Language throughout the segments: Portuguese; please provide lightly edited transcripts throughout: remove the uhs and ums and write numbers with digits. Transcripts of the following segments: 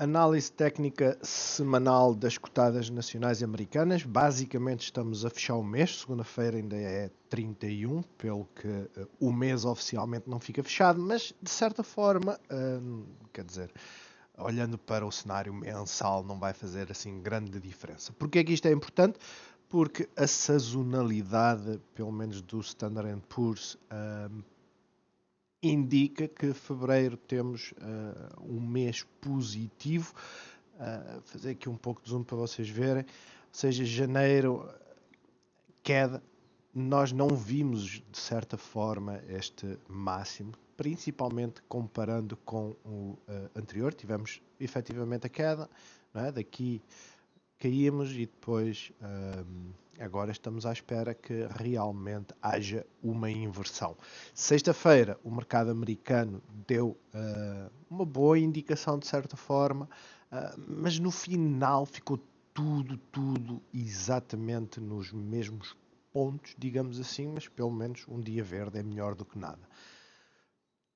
Análise técnica semanal das cotadas nacionais americanas. Basicamente estamos a fechar o mês, segunda-feira ainda é 31, pelo que o mês oficialmente não fica fechado, mas de certa forma, quer dizer, olhando para o cenário mensal não vai fazer assim grande diferença. Porquê é que isto é importante? Porque a sazonalidade, pelo menos do Standard & Poor's, indica que fevereiro temos um mês positivo. Fazer aqui um pouco de zoom para vocês verem. Ou seja, janeiro, queda. Nós não vimos, de certa forma, este máximo, principalmente comparando com o anterior. Tivemos efetivamente a queda, não é? Daqui caímos e depois agora estamos à espera que realmente haja uma inversão. Sexta-feira o mercado americano deu uma boa indicação de certa forma, mas no final ficou tudo exatamente nos mesmos pontos, digamos assim, mas pelo menos um dia verde é melhor do que nada.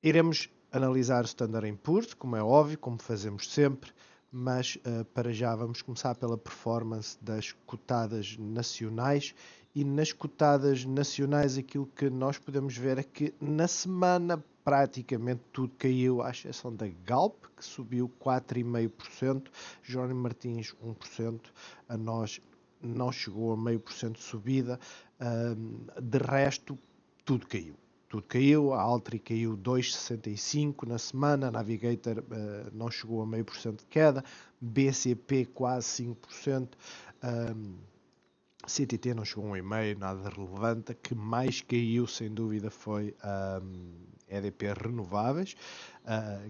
Iremos analisar o Standard & Poor's, como é óbvio, como fazemos sempre, mas para já vamos começar pela performance das cotadas nacionais. E nas cotadas nacionais aquilo que nós podemos ver é que na semana praticamente tudo caiu, à exceção da Galp, que subiu 4,5%, Jerónimo Martins 1%, a nós não chegou a 0,5% de subida, de resto tudo caiu. Tudo caiu, a Altri caiu 2,65 na semana, a Navigator não chegou a 0,5% de queda, BCP quase 5%, CTT não chegou a 1,5%, nada relevante. A que mais caiu, sem dúvida, foi a EDP Renováveis,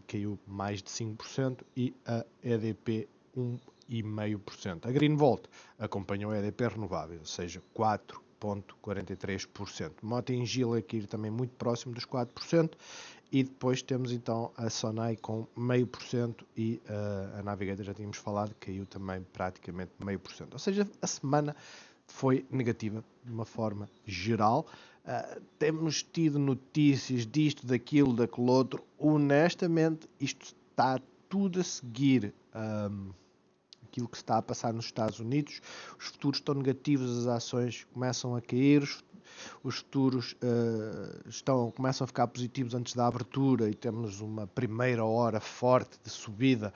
caiu mais de 5%, e a EDP 1,5%. A Greenvolt acompanhou a EDP Renováveis, ou seja, 4,43%. Mota-Engil a cair também muito próximo dos 4%, e depois temos então a Sonai com 0,5% e a Navigator, já tínhamos falado, caiu também praticamente 0,5%. Ou seja, a semana foi negativa de uma forma geral. Temos tido notícias disto, daquilo, daquele outro. Honestamente, isto está tudo a seguir aquilo que se está a passar nos Estados Unidos. Os futuros estão negativos, as ações começam a cair, os futuros começam a ficar positivos antes da abertura e temos uma primeira hora forte de subida.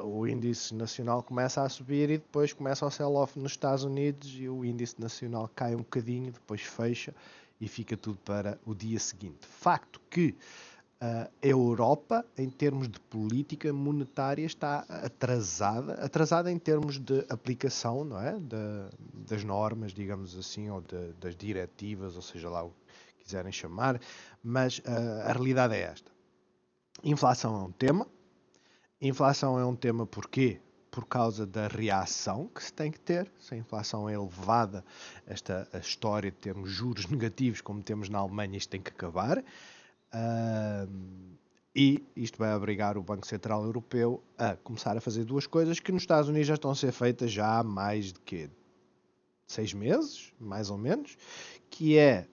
O índice nacional começa a subir e depois começa o sell-off nos Estados Unidos e o índice nacional cai um bocadinho, depois fecha e fica tudo para o dia seguinte. Facto que a Europa, em termos de política monetária, está atrasada em termos de aplicação, não é? Das normas, digamos assim, ou das diretivas, ou seja lá o que quiserem chamar, mas a realidade é esta. Inflação é um tema. Inflação é um tema porquê? Por causa da reação que se tem que ter. Se a inflação é elevada, a história de termos juros negativos como temos na Alemanha, isto tem que acabar. E isto vai obrigar o Banco Central Europeu a começar a fazer duas coisas que nos Estados Unidos já estão a ser feitas já há mais de 6 meses, mais ou menos, que é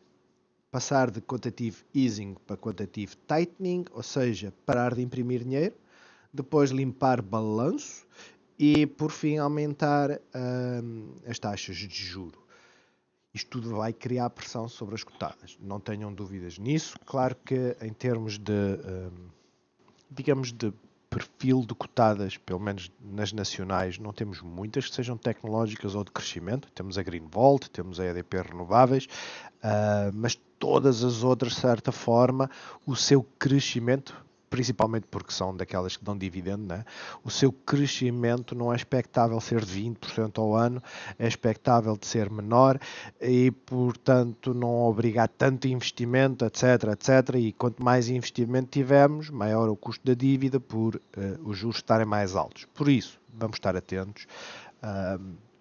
passar de quantitative easing para quantitative tightening, ou seja, parar de imprimir dinheiro, depois limpar balanço e, por fim, aumentar as taxas de juro. Isto tudo vai criar pressão sobre as cotadas. Não tenham dúvidas nisso. Claro que em termos de, digamos, de perfil de cotadas, pelo menos nas nacionais, não temos muitas que sejam tecnológicas ou de crescimento. Temos a Greenvolt, temos a EDP Renováveis, mas todas as outras, de certa forma, o seu crescimento, principalmente porque são daquelas que dão dividendo, né? O seu crescimento não é expectável ser de 20% ao ano, é expectável de ser menor e, portanto, não obrigar tanto investimento, etc. E quanto mais investimento tivermos, maior o custo da dívida por os juros estarem mais altos. Por isso, vamos estar atentos.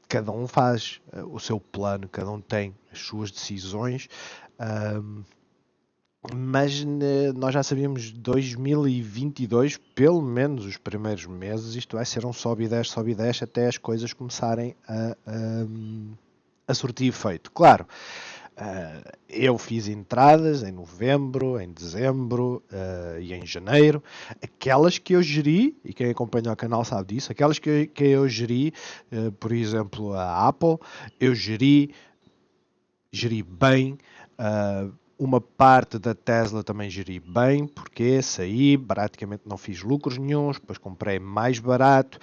Cada um faz o seu plano, cada um tem as suas decisões. Mas nós já sabíamos 2022, pelo menos os primeiros meses, isto vai ser um sobe e desce até as coisas começarem a surtir efeito. Claro, Eu fiz entradas em novembro, em dezembro e em janeiro, aquelas que eu geri, e quem acompanha o canal sabe disso, aquelas que eu geri, por exemplo, a Apple, eu geri bem. Uma parte da Tesla também geri bem, porque saí, praticamente não fiz lucros nenhuns, depois comprei mais barato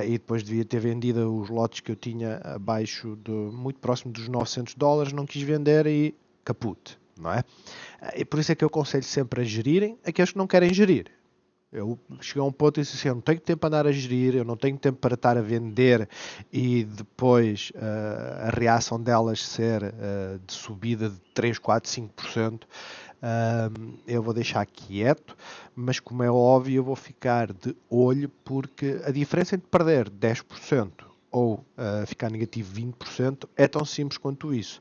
e depois devia ter vendido os lotes que eu tinha abaixo, muito próximo dos $900, não quis vender e caput, não é? E por isso é que eu aconselho sempre a gerirem aqueles que não querem gerir. Eu cheguei a um ponto e disse assim, eu não tenho tempo para andar a gerir, eu não tenho tempo para estar a vender e depois a reação delas ser de subida de 3, 4, 5%, eu vou deixar quieto, mas como é óbvio eu vou ficar de olho porque a diferença entre perder 10% ou ficar negativo 20% é tão simples quanto isso.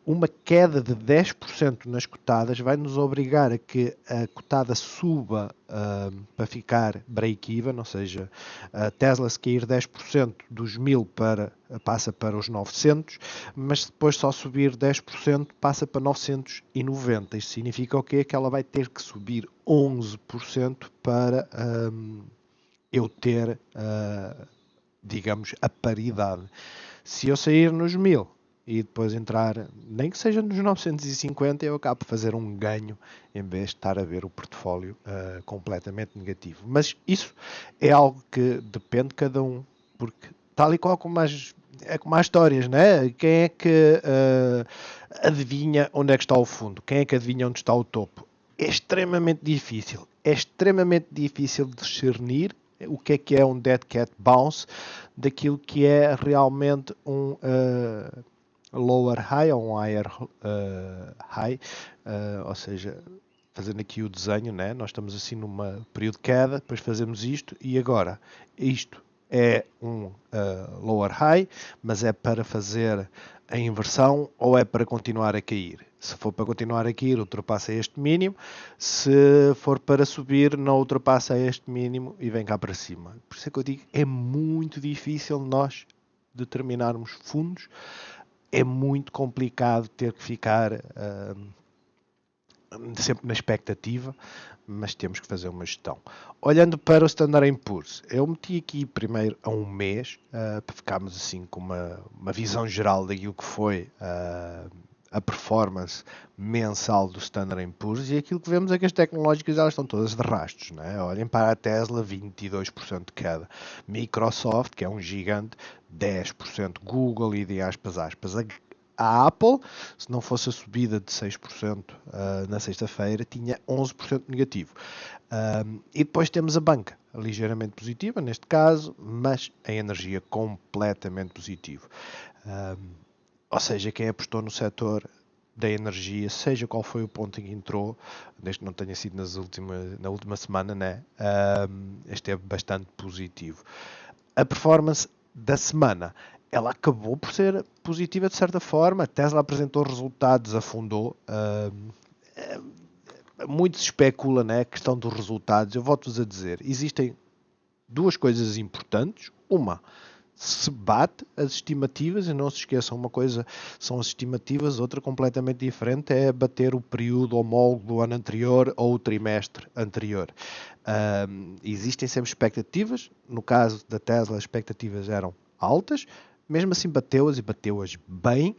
Uma queda de 10% nas cotadas vai nos obrigar a que a cotada suba para ficar break-even, ou seja, a Tesla se cair 10% dos 1000 passa para os 900, mas depois só subir 10% passa para 990. Isto significa o quê? Que ela vai ter que subir 11% para eu ter, digamos, a paridade. Se eu sair nos 1000 e depois entrar, nem que seja nos 950, eu acabo por fazer um ganho em vez de estar a ver o portfólio completamente negativo. Mas isso é algo que depende de cada um, porque tal e qual como é como há histórias, né? Quem é que adivinha onde é que está o fundo? Quem é que adivinha onde está o topo? É extremamente difícil. É extremamente difícil discernir o que é um dead cat bounce daquilo que é realmente um lower high ou um higher high, ou seja, fazendo aqui o desenho, né? Nós estamos assim num período de queda, depois fazemos isto e agora isto é um lower high, mas é para fazer a inversão ou é para continuar a cair? Se for para continuar a cair, ultrapassa este mínimo. Se for para subir, não ultrapassa este mínimo e vem cá para cima. Por isso é que eu digo, é muito difícil nós determinarmos fundos. É muito complicado ter que ficar sempre na expectativa, mas temos que fazer uma gestão. Olhando para o Standard & Poor's, eu meti aqui primeiro a um mês, para ficarmos assim com uma visão geral daquilo que foi a performance mensal do Standard & Poor's, e aquilo que vemos é que as tecnológicas elas estão todas de rastros, né? Olhem para a Tesla, 22% de queda, Microsoft, que é um gigante, 10%, Google e de aspas, a Apple, se não fosse a subida de 6% na sexta-feira, tinha 11% negativo. E depois temos a banca, ligeiramente positiva neste caso, mas a energia completamente positivo. Ou seja, quem apostou no setor da energia, seja qual foi o ponto em que entrou, desde que não tenha sido na última semana, né? Esteve bastante positivo. A performance da semana, ela acabou por ser positiva de certa forma. A Tesla apresentou resultados, afundou. Muito se especula, né, a questão dos resultados. Eu volto-vos a dizer, existem duas coisas importantes. Uma, se bate as estimativas, e não se esqueçam, uma coisa são as estimativas, outra completamente diferente é bater o período homólogo do ano anterior ou o trimestre anterior. Existem sempre expectativas, no caso da Tesla as expectativas eram altas, mesmo assim bateu-as e bateu-as bem.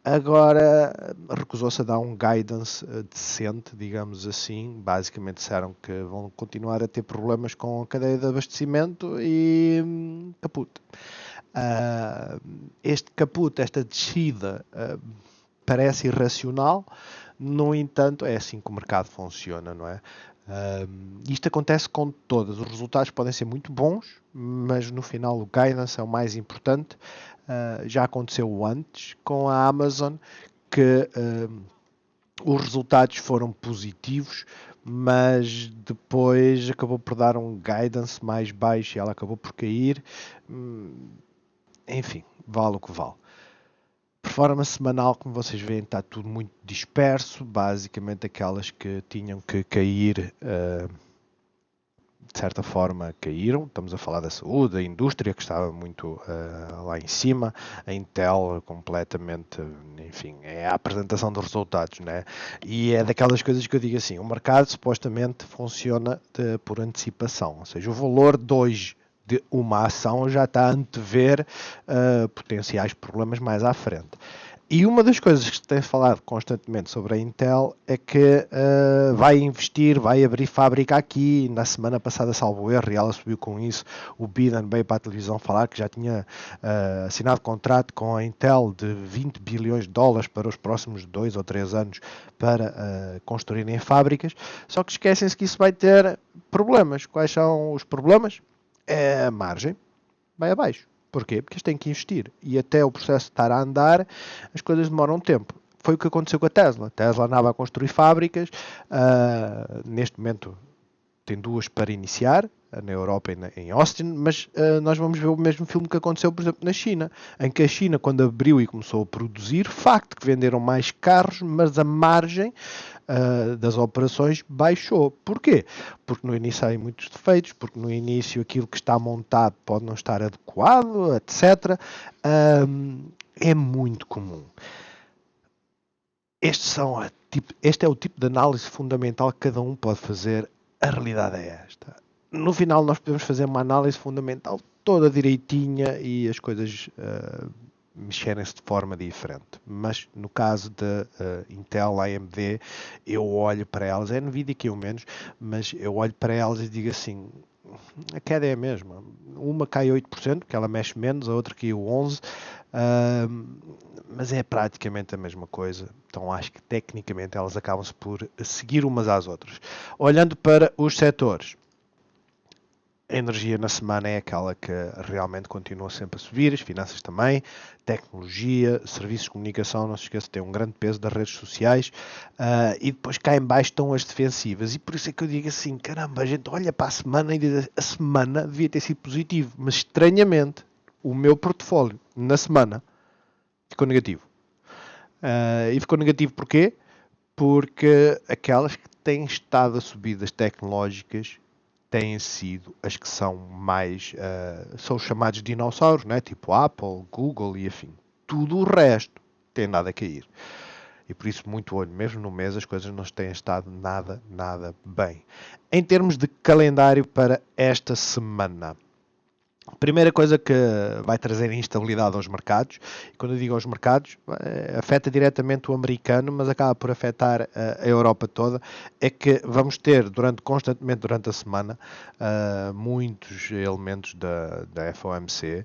Agora recusou-se a dar um guidance decente, digamos assim. Basicamente disseram que vão continuar a ter problemas com a cadeia de abastecimento e caput. Este caput, esta descida, parece irracional, no entanto, é assim que o mercado funciona, não é? Isto acontece com todas. Os resultados podem ser muito bons, mas no final o guidance é o mais importante. Já aconteceu antes com a Amazon que os resultados foram positivos, mas depois acabou por dar um guidance mais baixo e ela acabou por cair. Enfim, vale o que vale. Performance semanal, como vocês veem, está tudo muito disperso. Basicamente aquelas que tinham que cair de certa forma caíram. Estamos a falar da saúde, da indústria que estava muito lá em cima, a Intel completamente, enfim, é a apresentação dos resultados, né? E é daquelas coisas que eu digo assim, o mercado supostamente funciona por antecipação, ou seja, o valor de hoje de uma ação já está a antever potenciais problemas mais à frente. E uma das coisas que se tem falado constantemente sobre a Intel é que vai investir, vai abrir fábrica aqui. Na semana passada, salvo erro, e ela subiu com isso. O Biden veio para a televisão falar que já tinha assinado contrato com a Intel de 20 bilhões de dólares para os próximos 2 ou 3 anos para construírem fábricas. Só que esquecem-se que isso vai ter problemas. Quais são os problemas? É a margem, vai abaixo. Porquê? Porque eles têm que investir. E até o processo estar a andar, as coisas demoram tempo. Foi o que aconteceu com a Tesla. A Tesla andava a construir fábricas. Neste momento tem duas para iniciar, na Europa e em Austin, mas nós vamos ver o mesmo filme que aconteceu, por exemplo, na China, em que a China, quando abriu e começou a produzir, facto que venderam mais carros, mas a margem das operações baixou. Porquê? Porque no início há muitos defeitos, porque no início aquilo que está montado pode não estar adequado, etc. É muito comum. Este é o tipo de análise fundamental que cada um pode fazer. A realidade é esta. No final nós podemos fazer uma análise fundamental toda direitinha e as coisas mexerem-se de forma diferente. Mas no caso da Intel, AMD, eu olho para elas, é Nvidia que eu menos, mas eu olho para elas e digo assim, a queda é a mesma. Uma cai 8%, porque ela mexe menos, a outra caiu 11%, mas é praticamente a mesma coisa. Então acho que tecnicamente elas acabam-se por seguir umas às outras. Olhando para os setores, a energia na semana é aquela que realmente continua sempre a subir, as finanças também, tecnologia, serviços de comunicação, não se esqueça, tem um grande peso das redes sociais, e depois cá em baixo estão as defensivas, e por isso é que eu digo assim, caramba, a gente olha para a semana e diz, a semana devia ter sido positivo, mas estranhamente, o meu portfólio na semana ficou negativo. E ficou negativo porquê? Porque aquelas que têm estado a subidas tecnológicas têm sido as que são mais, são os chamados dinossauros, né? Tipo Apple, Google e afim. Tudo o resto tem nada a cair. E por isso, muito olho, mesmo no mês, as coisas não têm estado nada bem. Em termos de calendário para esta semana, a primeira coisa que vai trazer instabilidade aos mercados, e quando eu digo aos mercados, afeta diretamente o americano, mas acaba por afetar a Europa toda, é que vamos ter constantemente durante a semana muitos elementos da FOMC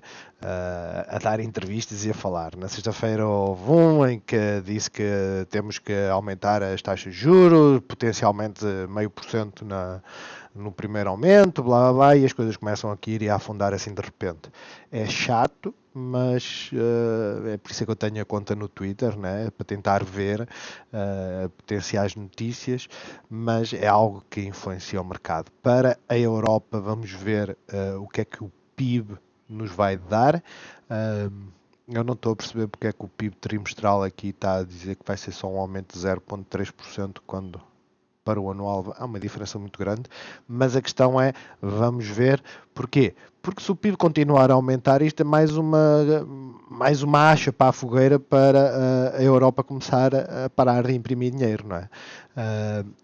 a dar entrevistas e a falar. Na sexta-feira houve um em que disse que temos que aumentar as taxas de juros, potencialmente 0,5% no primeiro aumento, blá blá blá, e as coisas começam a cair e a afundar assim de repente. É chato, mas é por isso que eu tenho a conta no Twitter, né, para tentar ver potenciais notícias, mas é algo que influencia o mercado. Para a Europa, vamos ver o que é que o PIB nos vai dar. Eu não estou a perceber porque é que o PIB trimestral aqui está a dizer que vai ser só um aumento de 0,3% quando para o anual há uma diferença muito grande, mas a questão é, vamos ver, porquê? Porque se o PIB continuar a aumentar, isto é mais uma acha para a fogueira para a Europa começar a parar de imprimir dinheiro, não é?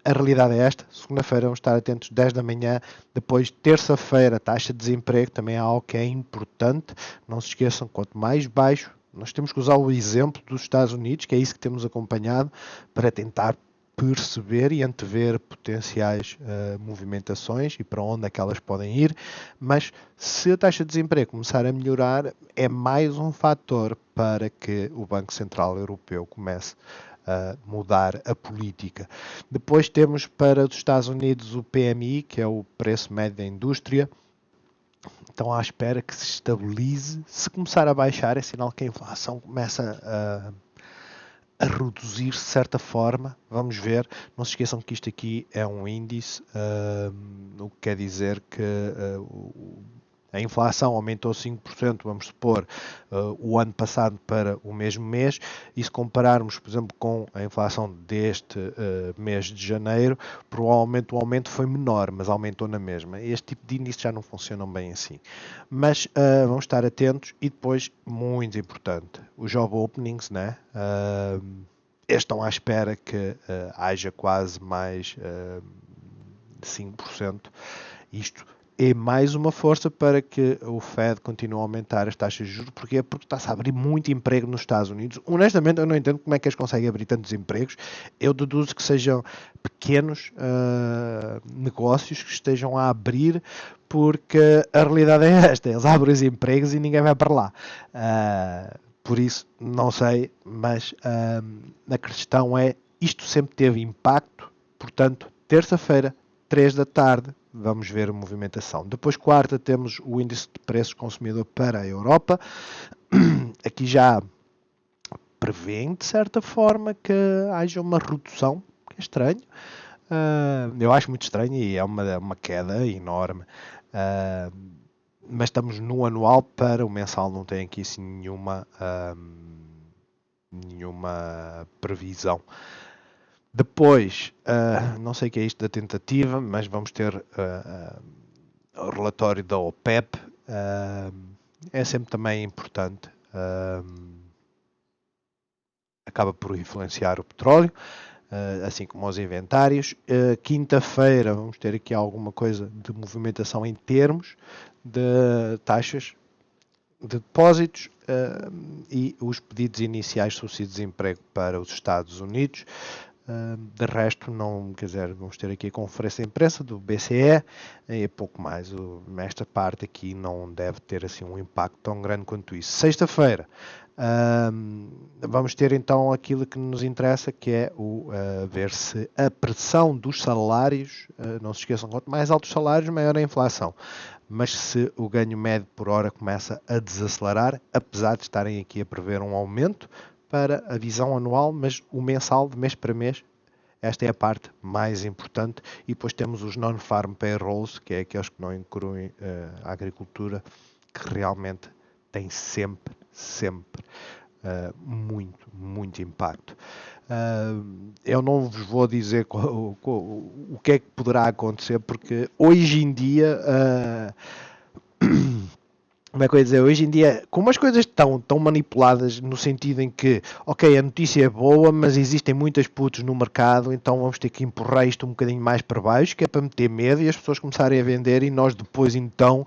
A realidade é esta, segunda-feira vamos estar atentos 10 da manhã, depois terça-feira taxa de desemprego, também é algo que é importante, não se esqueçam, quanto mais baixo, nós temos que usar o exemplo dos Estados Unidos, que é isso que temos acompanhado, para tentar perceber e antever potenciais movimentações e para onde é que elas podem ir, mas se a taxa de desemprego começar a melhorar, é mais um fator para que o Banco Central Europeu comece a mudar a política. Depois temos para os Estados Unidos o PMI, que é o preço médio da indústria. Estão à espera que se estabilize. Se começar a baixar, é sinal que a inflação começa a reduzir de certa forma. Vamos ver. Não se esqueçam que isto aqui é um índice, o que quer dizer que a inflação aumentou 5%, vamos supor, o ano passado para o mesmo mês, e se compararmos, por exemplo, com a inflação deste mês de janeiro, provavelmente o aumento foi menor, mas aumentou na mesma. Este tipo de índices já não funcionam bem assim. Mas vamos estar atentos e depois, muito importante, os job openings, né? Estão à espera que haja quase mais 5%. Isto é mais uma força para que o Fed continue a aumentar as taxas de juros. Porquê? Porque está-se a abrir muito emprego nos Estados Unidos. Honestamente, eu não entendo como é que eles conseguem abrir tantos empregos. Eu deduzo que sejam pequenos negócios que estejam a abrir, porque a realidade é esta. Eles abrem os empregos e ninguém vai para lá. Por isso, não sei, mas a questão é, isto sempre teve impacto. Portanto, terça-feira, 3 da tarde, vamos ver a movimentação. Depois, quarta, temos o índice de preços consumidor para a Europa. Aqui já prevêem, de certa forma, que haja uma redução, que é estranho. Eu acho muito estranho e é uma queda enorme. Mas estamos no anual, para o mensal não tem aqui assim nenhuma previsão. Depois, não sei o que é isto da tentativa, mas vamos ter o relatório da OPEP. É sempre também importante. Acaba por influenciar o petróleo, assim como os inventários. Quinta-feira vamos ter aqui alguma coisa de movimentação em termos de taxas de depósitos e os pedidos iniciais de subsídio de desemprego para os Estados Unidos. De resto, não, quer dizer, vamos ter aqui a conferência de imprensa do BCE e pouco mais. Esta parte aqui não deve ter assim um impacto tão grande quanto isso. Sexta-feira, vamos ter então aquilo que nos interessa, que é ver se a pressão dos salários, não se esqueçam, quanto mais altos salários, maior a inflação. Mas se o ganho médio por hora começa a desacelerar, apesar de estarem aqui a prever um aumento para a visão anual, mas o mensal, de mês para mês, esta é a parte mais importante. E depois temos os non-farm payrolls, que é aqueles que não incluem a agricultura, que realmente tem sempre muito impacto. Eu não vos vou dizer o que é que poderá acontecer, porque hoje em dia como é que eu ia dizer, hoje em dia, como as coisas estão tão manipuladas, no sentido em que, ok, a notícia é boa, mas existem muitas putos no mercado, então vamos ter que empurrar isto um bocadinho mais para baixo, que é para meter medo e as pessoas começarem a vender, e nós depois então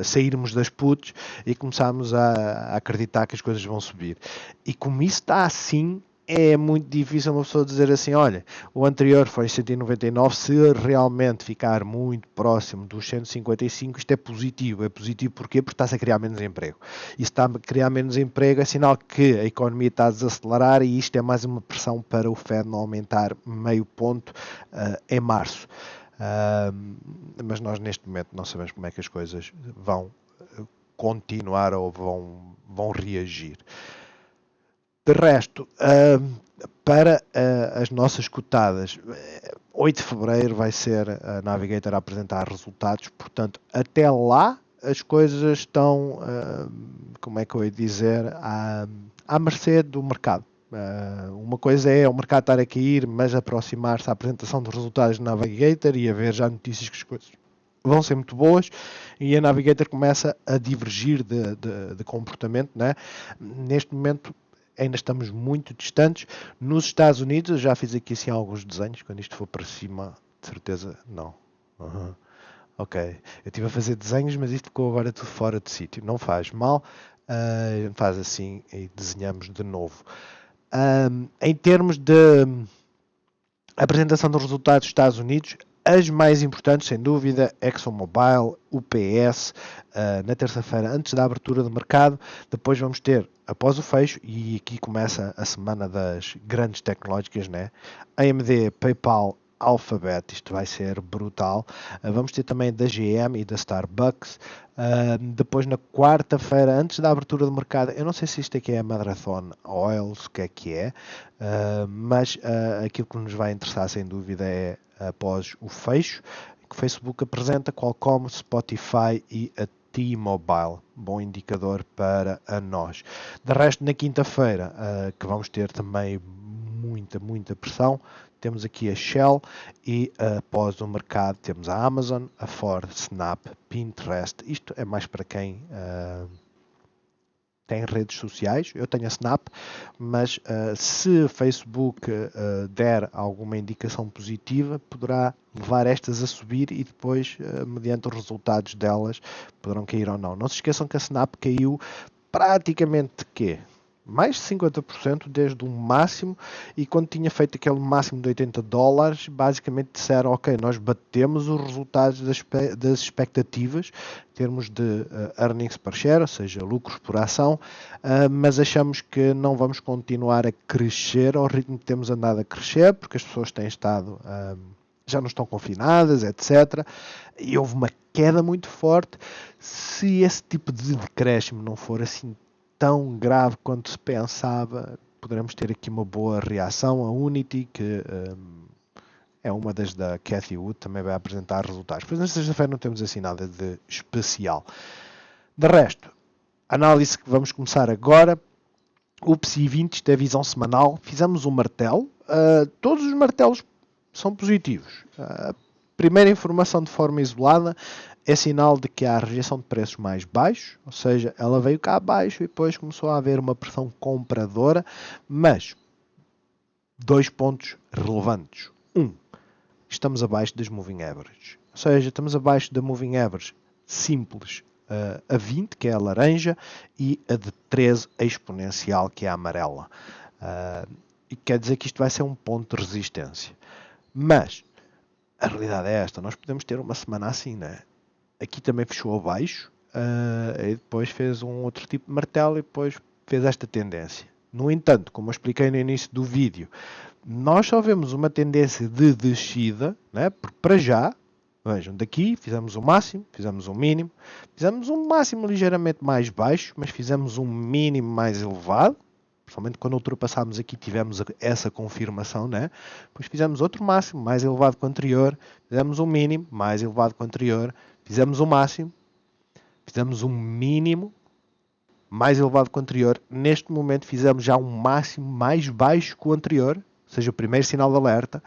sairmos das putos e começarmos a acreditar que as coisas vão subir. E como isso está assim, é muito difícil uma pessoa dizer assim, olha, o anterior foi 199, se realmente ficar muito próximo dos 155, isto é positivo. É positivo porquê? Porque está-se a criar menos emprego. E se está a criar menos emprego, é sinal que a economia está a desacelerar, e isto é mais uma pressão para o Fed não aumentar meio ponto em março. Mas nós neste momento não sabemos como é que as coisas vão continuar ou vão reagir. De resto, para as nossas cotadas, 8 de fevereiro vai ser a Navigator a apresentar resultados, portanto, até lá as coisas estão, como é que eu ia dizer, à mercê do mercado. Uma coisa é o mercado estar a cair, mas aproximar-se à apresentação dos resultados da Navigator e haver já notícias que as coisas vão ser muito boas, e a Navigator começa a divergir de comportamento, né? Neste momento ainda estamos muito distantes. Nos Estados Unidos, eu já fiz aqui assim alguns desenhos, quando isto for para cima, de certeza, não. Ok, eu estive a fazer desenhos, mas isto ficou agora tudo fora de sítio. Não faz mal, faz assim e desenhamos de novo. Em termos de apresentação dos resultados dos Estados Unidos, as mais importantes, sem dúvida, ExxonMobil, UPS, na terça-feira, antes da abertura do mercado. Depois vamos ter, após o fecho, e aqui começa a semana das grandes tecnológicas, né? AMD, PayPal, Alphabet, isto vai ser brutal. Vamos ter também da GM e da Starbucks. Depois na quarta-feira, antes da abertura do mercado, eu não sei se isto aqui é a Marathon Oils, o que é, mas aquilo que nos vai interessar sem dúvida é após o fecho, que o Facebook apresenta, Qualcomm, Spotify e a T-Mobile. Bom indicador para a nós. De resto, na quinta-feira, que vamos ter também muita pressão, temos aqui a Shell e após o mercado temos a Amazon, a Ford, Snap, Pinterest. Isto é mais para quem tem redes sociais. Eu tenho a Snap, mas se o Facebook der alguma indicação positiva, poderá levar estas a subir e depois, mediante os resultados delas, poderão cair ou não. Não se esqueçam que a Snap caiu praticamente mais de 50% desde o máximo, e quando tinha feito aquele máximo de $80, basicamente disseram, ok, nós batemos os resultados das expectativas em termos de earnings per share, ou seja, lucros por ação, mas achamos que não vamos continuar a crescer ao ritmo que temos andado a crescer, porque as pessoas têm estado... já não estão confinadas, etc. E houve uma queda muito forte. Se esse tipo de decréscimo não for assim tão grave quanto se pensava, poderemos ter aqui uma boa reação. A Unity, que é uma das da Cathy Wood, também vai apresentar resultados. Pois na sexta-feira não temos assim nada de especial. De resto, análise que vamos começar agora. O PSI 20, isto é a visão semanal. Fizemos um martelo. Todos os martelos são positivos. Primeira informação de forma isolada é sinal de que há rejeição de preços mais baixos, ou seja, ela veio cá abaixo e depois começou a haver uma pressão compradora, mas 2 pontos relevantes. Estamos abaixo das moving averages, ou seja, estamos abaixo da moving average simples, a 20, que é a laranja, e a de 13 exponencial, que é a amarela. E quer dizer que isto vai ser um ponto de resistência. Mas a realidade é esta, nós podemos ter uma semana assim, né? Aqui também fechou abaixo, e depois fez um outro tipo de martelo e depois fez esta tendência. No entanto, como eu expliquei no início do vídeo, nós só vemos uma tendência de descida, né? Porque para já, vejam, daqui fizemos o máximo, fizemos o mínimo, fizemos um máximo ligeiramente mais baixo, mas fizemos um mínimo mais elevado. Principalmente quando ultrapassámos aqui, tivemos essa confirmação, né? Depois fizemos outro máximo mais elevado que o anterior, fizemos um mínimo mais elevado que o anterior, fizemos um máximo, fizemos um mínimo mais elevado que o anterior. Neste momento fizemos já um máximo mais baixo que o anterior, ou seja, o primeiro sinal de alerta.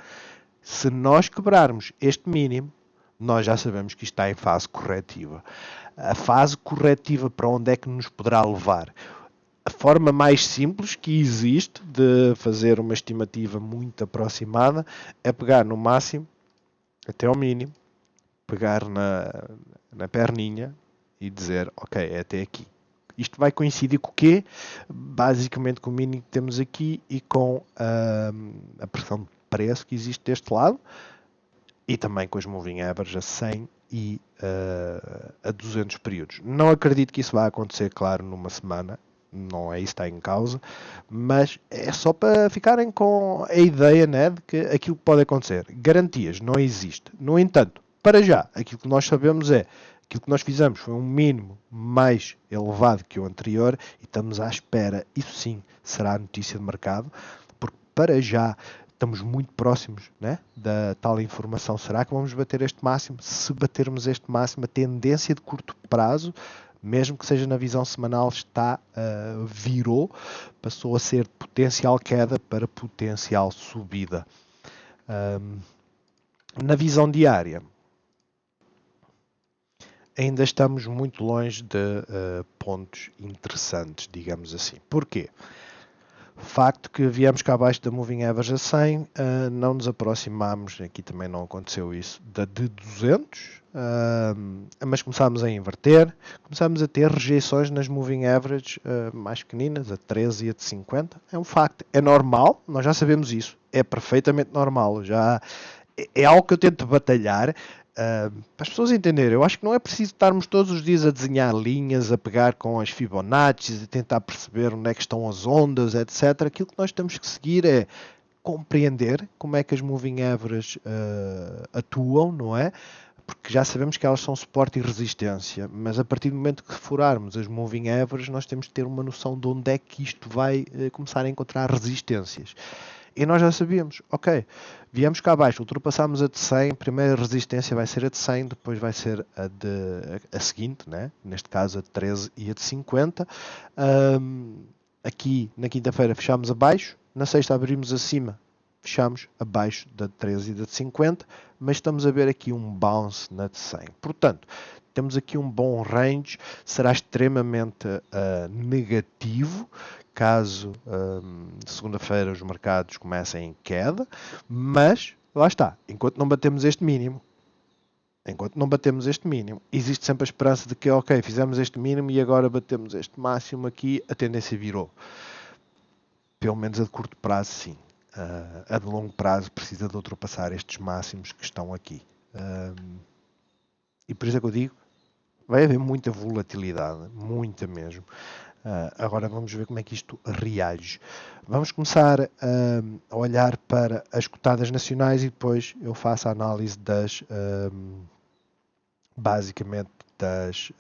Se nós quebrarmos este mínimo, nós já sabemos que isto está em fase corretiva. A fase corretiva para onde é que nos poderá levar? A forma mais simples que existe de fazer uma estimativa muito aproximada é pegar no máximo até ao mínimo, pegar na perninha e dizer, ok, é até aqui. Isto vai coincidir com o quê? Basicamente com o mínimo que temos aqui e com a pressão de preço que existe deste lado, e também com as moving averages a 100 e a 200 períodos. Não acredito que isso vá acontecer, claro, numa semana. Não é isso que está em causa, mas é só para ficarem com a ideia, né, de que aquilo que pode acontecer. Garantias não existe. No entanto, para já, aquilo que nós sabemos é aquilo que nós fizemos foi um mínimo mais elevado que o anterior e estamos à espera. Isso sim será a notícia de mercado, porque para já estamos muito próximos, né, da tal informação. Será que vamos bater este máximo? Se batermos este máximo, a tendência de curto prazo, mesmo que seja na visão semanal, virou, passou a ser potencial queda para potencial subida. Na visão diária, ainda estamos muito longe de pontos interessantes, digamos assim. Porquê? Facto que viemos cá abaixo da Moving Average a 100, não nos aproximamos, aqui também não aconteceu isso, da de 200, mas começámos a inverter, começámos a ter rejeições nas Moving Average mais pequeninas, a 13 e a de 50. É um facto, é normal, nós já sabemos isso, é perfeitamente normal, é algo que eu tento batalhar, para as pessoas entenderem. Eu acho que não é preciso estarmos todos os dias a desenhar linhas, a pegar com as Fibonacci, a tentar perceber onde é que estão as ondas, etc. Aquilo que nós temos que seguir é compreender como é que as moving averages atuam, não é? Porque já sabemos que elas são suporte e resistência, mas a partir do momento que furarmos as moving averages, nós temos que ter uma noção de onde é que isto vai começar a encontrar resistências. E nós já sabíamos, ok, viemos cá abaixo, ultrapassámos a de 100, a primeira resistência vai ser a de 100, depois vai ser a seguinte, né? Neste caso a de 13 e a de 50. Aqui na quinta-feira fechámos abaixo, na sexta abrimos acima, fechamos abaixo da de 13 e da de 50, mas estamos a ver aqui um bounce na de 100. Portanto, temos aqui um bom range, será extremamente negativo caso segunda-feira os mercados comecem em queda, mas lá está, enquanto não batemos este mínimo, existe sempre a esperança de que, ok, fizemos este mínimo e agora batemos este máximo aqui, a tendência virou. Pelo menos a de curto prazo, sim. A de longo prazo precisa de ultrapassar estes máximos que estão aqui. E por isso é que eu digo, vai haver muita volatilidade, muita mesmo. Agora vamos ver como é que isto reage. Vamos começar a olhar para as cotadas nacionais e depois eu faço a análise das basicamente das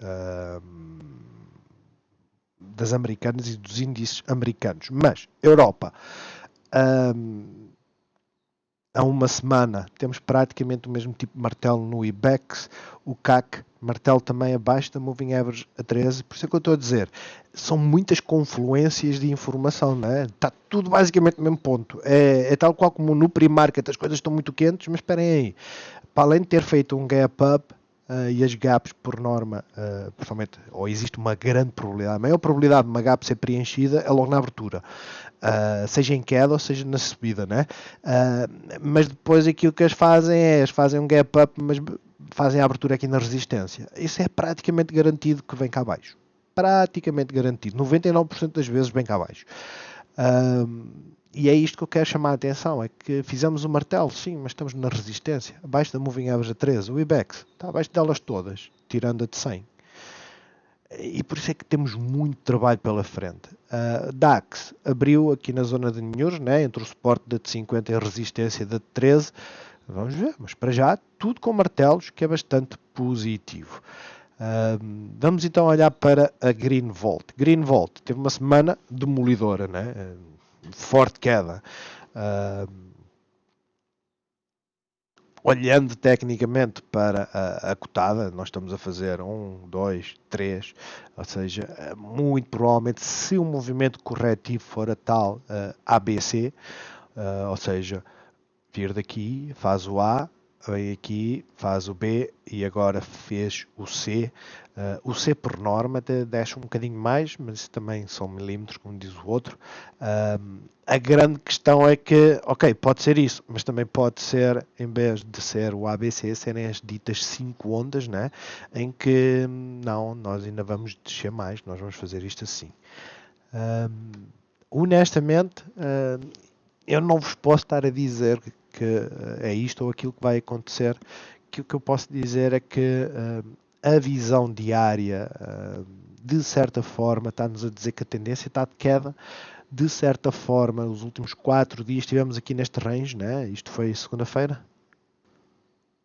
americanas e dos índices americanos. Mas Europa, há uma semana temos praticamente o mesmo tipo de martelo no IBEX, o CAC, martelo também abaixo da Moving Average a 13, por isso é que eu estou a dizer, são muitas confluências de informação, não é? Está tudo basicamente no mesmo ponto, é tal qual como no pre-market, as coisas estão muito quentes, mas esperem aí, para além de ter feito um gap up, e as gaps por norma, principalmente, ou existe uma grande probabilidade, a maior probabilidade de uma gap ser preenchida é logo na abertura, seja em queda ou seja na subida, né? Mas depois aquilo que eles fazem um gap up, mas fazem a abertura aqui na resistência. Isso é praticamente garantido que vem cá abaixo. Praticamente garantido. 99% das vezes vem cá abaixo. E é isto que eu quero chamar a atenção, é que fizemos o martelo, sim, mas estamos na resistência, abaixo da Moving Average a 13, o IBEX está abaixo delas todas, tirando a de 100. E por isso é que temos muito trabalho pela frente. DAX abriu aqui na zona de ninhos, né, entre o suporte da de 50 e a resistência da de 13, vamos ver, mas para já tudo com martelos, que é bastante positivo. Vamos então olhar para a Greenvolt. Greenvolt teve uma semana demolidora, né? Forte queda. Olhando tecnicamente para a cotada, nós estamos a fazer 1, 2, 3, ou seja, muito provavelmente se o movimento corretivo for a tal ABC, ou seja, vir daqui, faz o A, vem aqui, faz o B e agora fez o C. O C por norma até desce um bocadinho mais, mas isso também são milímetros, como diz o outro. A grande questão é que, ok, pode ser isso, mas também pode ser, em vez de ser o ABC, serem as ditas 5 ondas, né? Em que, não, nós ainda vamos descer mais, nós vamos fazer isto assim. Honestamente, eu não vos posso estar a dizer que é isto ou aquilo que vai acontecer. Que o que eu posso dizer é que a visão diária, de certa forma, está-nos a dizer que a tendência está de queda. De certa forma, os últimos 4 dias estivemos aqui neste range, né? Isto foi segunda-feira.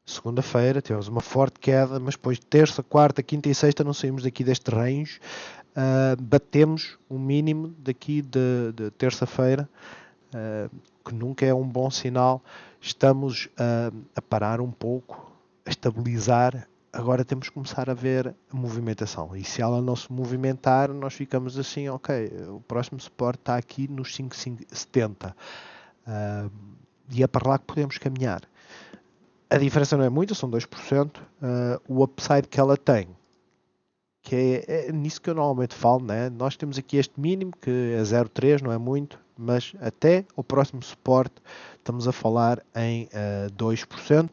Segunda-feira tivemos uma forte queda, mas depois terça, quarta, quinta e sexta não saímos daqui deste range. Batemos o mínimo daqui de terça-feira, que nunca é um bom sinal. Estamos a parar um pouco, a estabilizar. Agora temos que começar a ver a movimentação. E se ela não se movimentar, nós ficamos assim, ok, o próximo suporte está aqui nos 5,570. E é para lá que podemos caminhar. A diferença não é muita, são 2%. O upside que ela tem, que é nisso que eu normalmente falo, né? Nós temos aqui este mínimo, que é 0,3, não é muito, mas até o próximo suporte estamos a falar em 2%.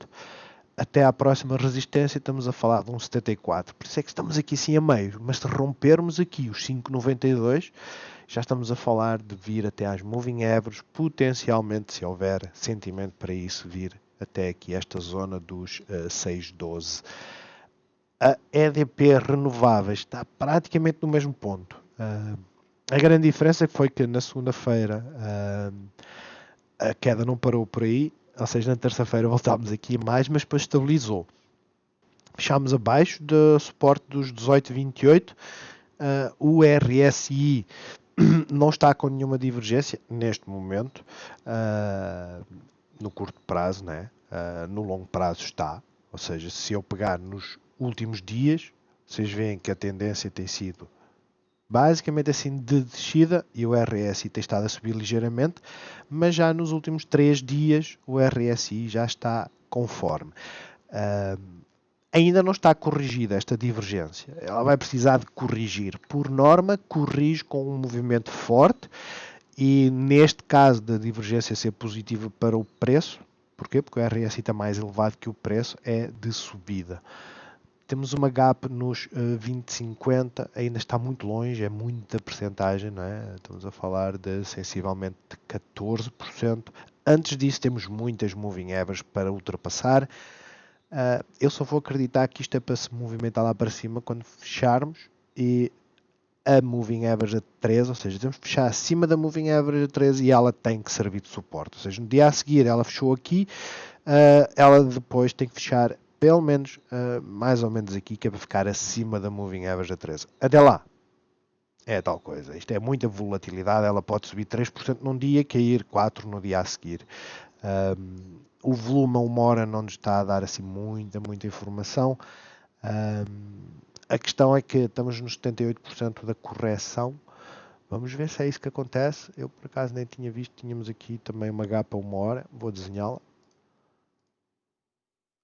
Até à próxima resistência estamos a falar de um 74. Por isso é que estamos aqui sim a meio. Mas se rompermos aqui os 5,92, já estamos a falar de vir até às moving averages, potencialmente, se houver sentimento para isso, vir até aqui esta zona dos 6,12. A EDP renováveis está praticamente no mesmo ponto. A grande diferença foi que na segunda-feira a queda não parou por aí, ou seja, na terça-feira voltámos aqui mais, mas depois estabilizou. Fechámos abaixo do suporte dos 18,28. O RSI não está com nenhuma divergência neste momento, no curto prazo, né? No longo prazo está, ou seja, se eu pegar nos últimos dias, vocês veem que a tendência tem sido basicamente assim de descida e o RSI tem estado a subir ligeiramente, mas já nos últimos 3 dias o RSI já está conforme. Ainda não está corrigida esta divergência. Ela vai precisar de corrigir. Por norma, corrige com um movimento forte e neste caso da divergência ser positiva para o preço, porquê? Porque o RSI está mais elevado que o preço, é de subida. Temos uma gap nos 20,50, ainda está muito longe, é muita percentagem, não é? Estamos a falar de sensivelmente 14%. Antes disso temos muitas moving averages para ultrapassar. Eu só vou acreditar que isto é para se movimentar lá para cima quando fecharmos e a moving average a 13, ou seja, temos que fechar acima da moving average a 13 e ela tem que servir de suporte. Ou seja, no dia a seguir ela fechou aqui, ela depois tem que fechar pelo menos mais ou menos aqui, que é para ficar acima da moving average a 13. Até lá, é tal coisa. Isto é muita volatilidade, ela pode subir 3% num dia, cair 4% no dia a seguir. O volume a uma hora não nos está a dar assim muita informação. A questão é que estamos nos 78% da correção. Vamos ver se é isso que acontece. Eu por acaso nem tinha visto, tínhamos aqui também uma gap a uma hora. Vou desenhá-la.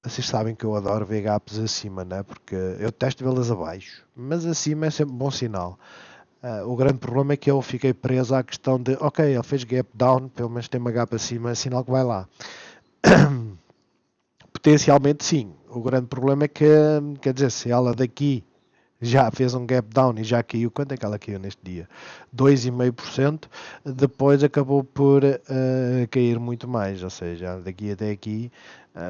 Vocês sabem que eu adoro ver gaps acima, né? Porque eu detesto vê-las abaixo. Mas acima é sempre um bom sinal. O grande problema é que eu fiquei preso à questão de, ok, ele fez gap down, pelo menos tem uma gap acima, é sinal que vai lá. Potencialmente sim. O grande problema é que, quer dizer, se ela daqui já fez um gap down e já caiu, quanto é que ela caiu neste dia? 2,5%, depois acabou por cair muito mais, ou seja, daqui até aqui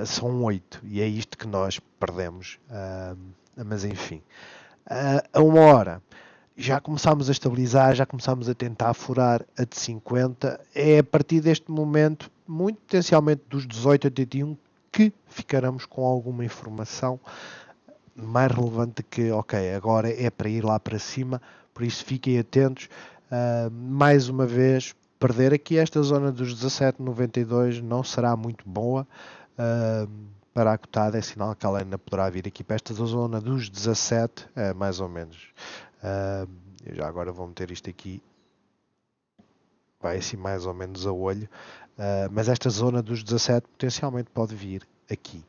são 8, e é isto que nós perdemos. Mas enfim, a uma hora já começámos a estabilizar, já começámos a tentar furar a de 50, é a partir deste momento, muito potencialmente dos 18 a 81, que ficaremos com alguma informação mais relevante que, ok, agora é para ir lá para cima, por isso fiquem atentos. Mais uma vez, perder aqui esta zona dos 17,92 não será muito boa para a cotada, é sinal que ela ainda poderá vir aqui para esta zona dos 17, mais ou menos. Eu já agora vou meter isto aqui, vai assim mais ou menos a olho, mas esta zona dos 17 potencialmente pode vir aqui.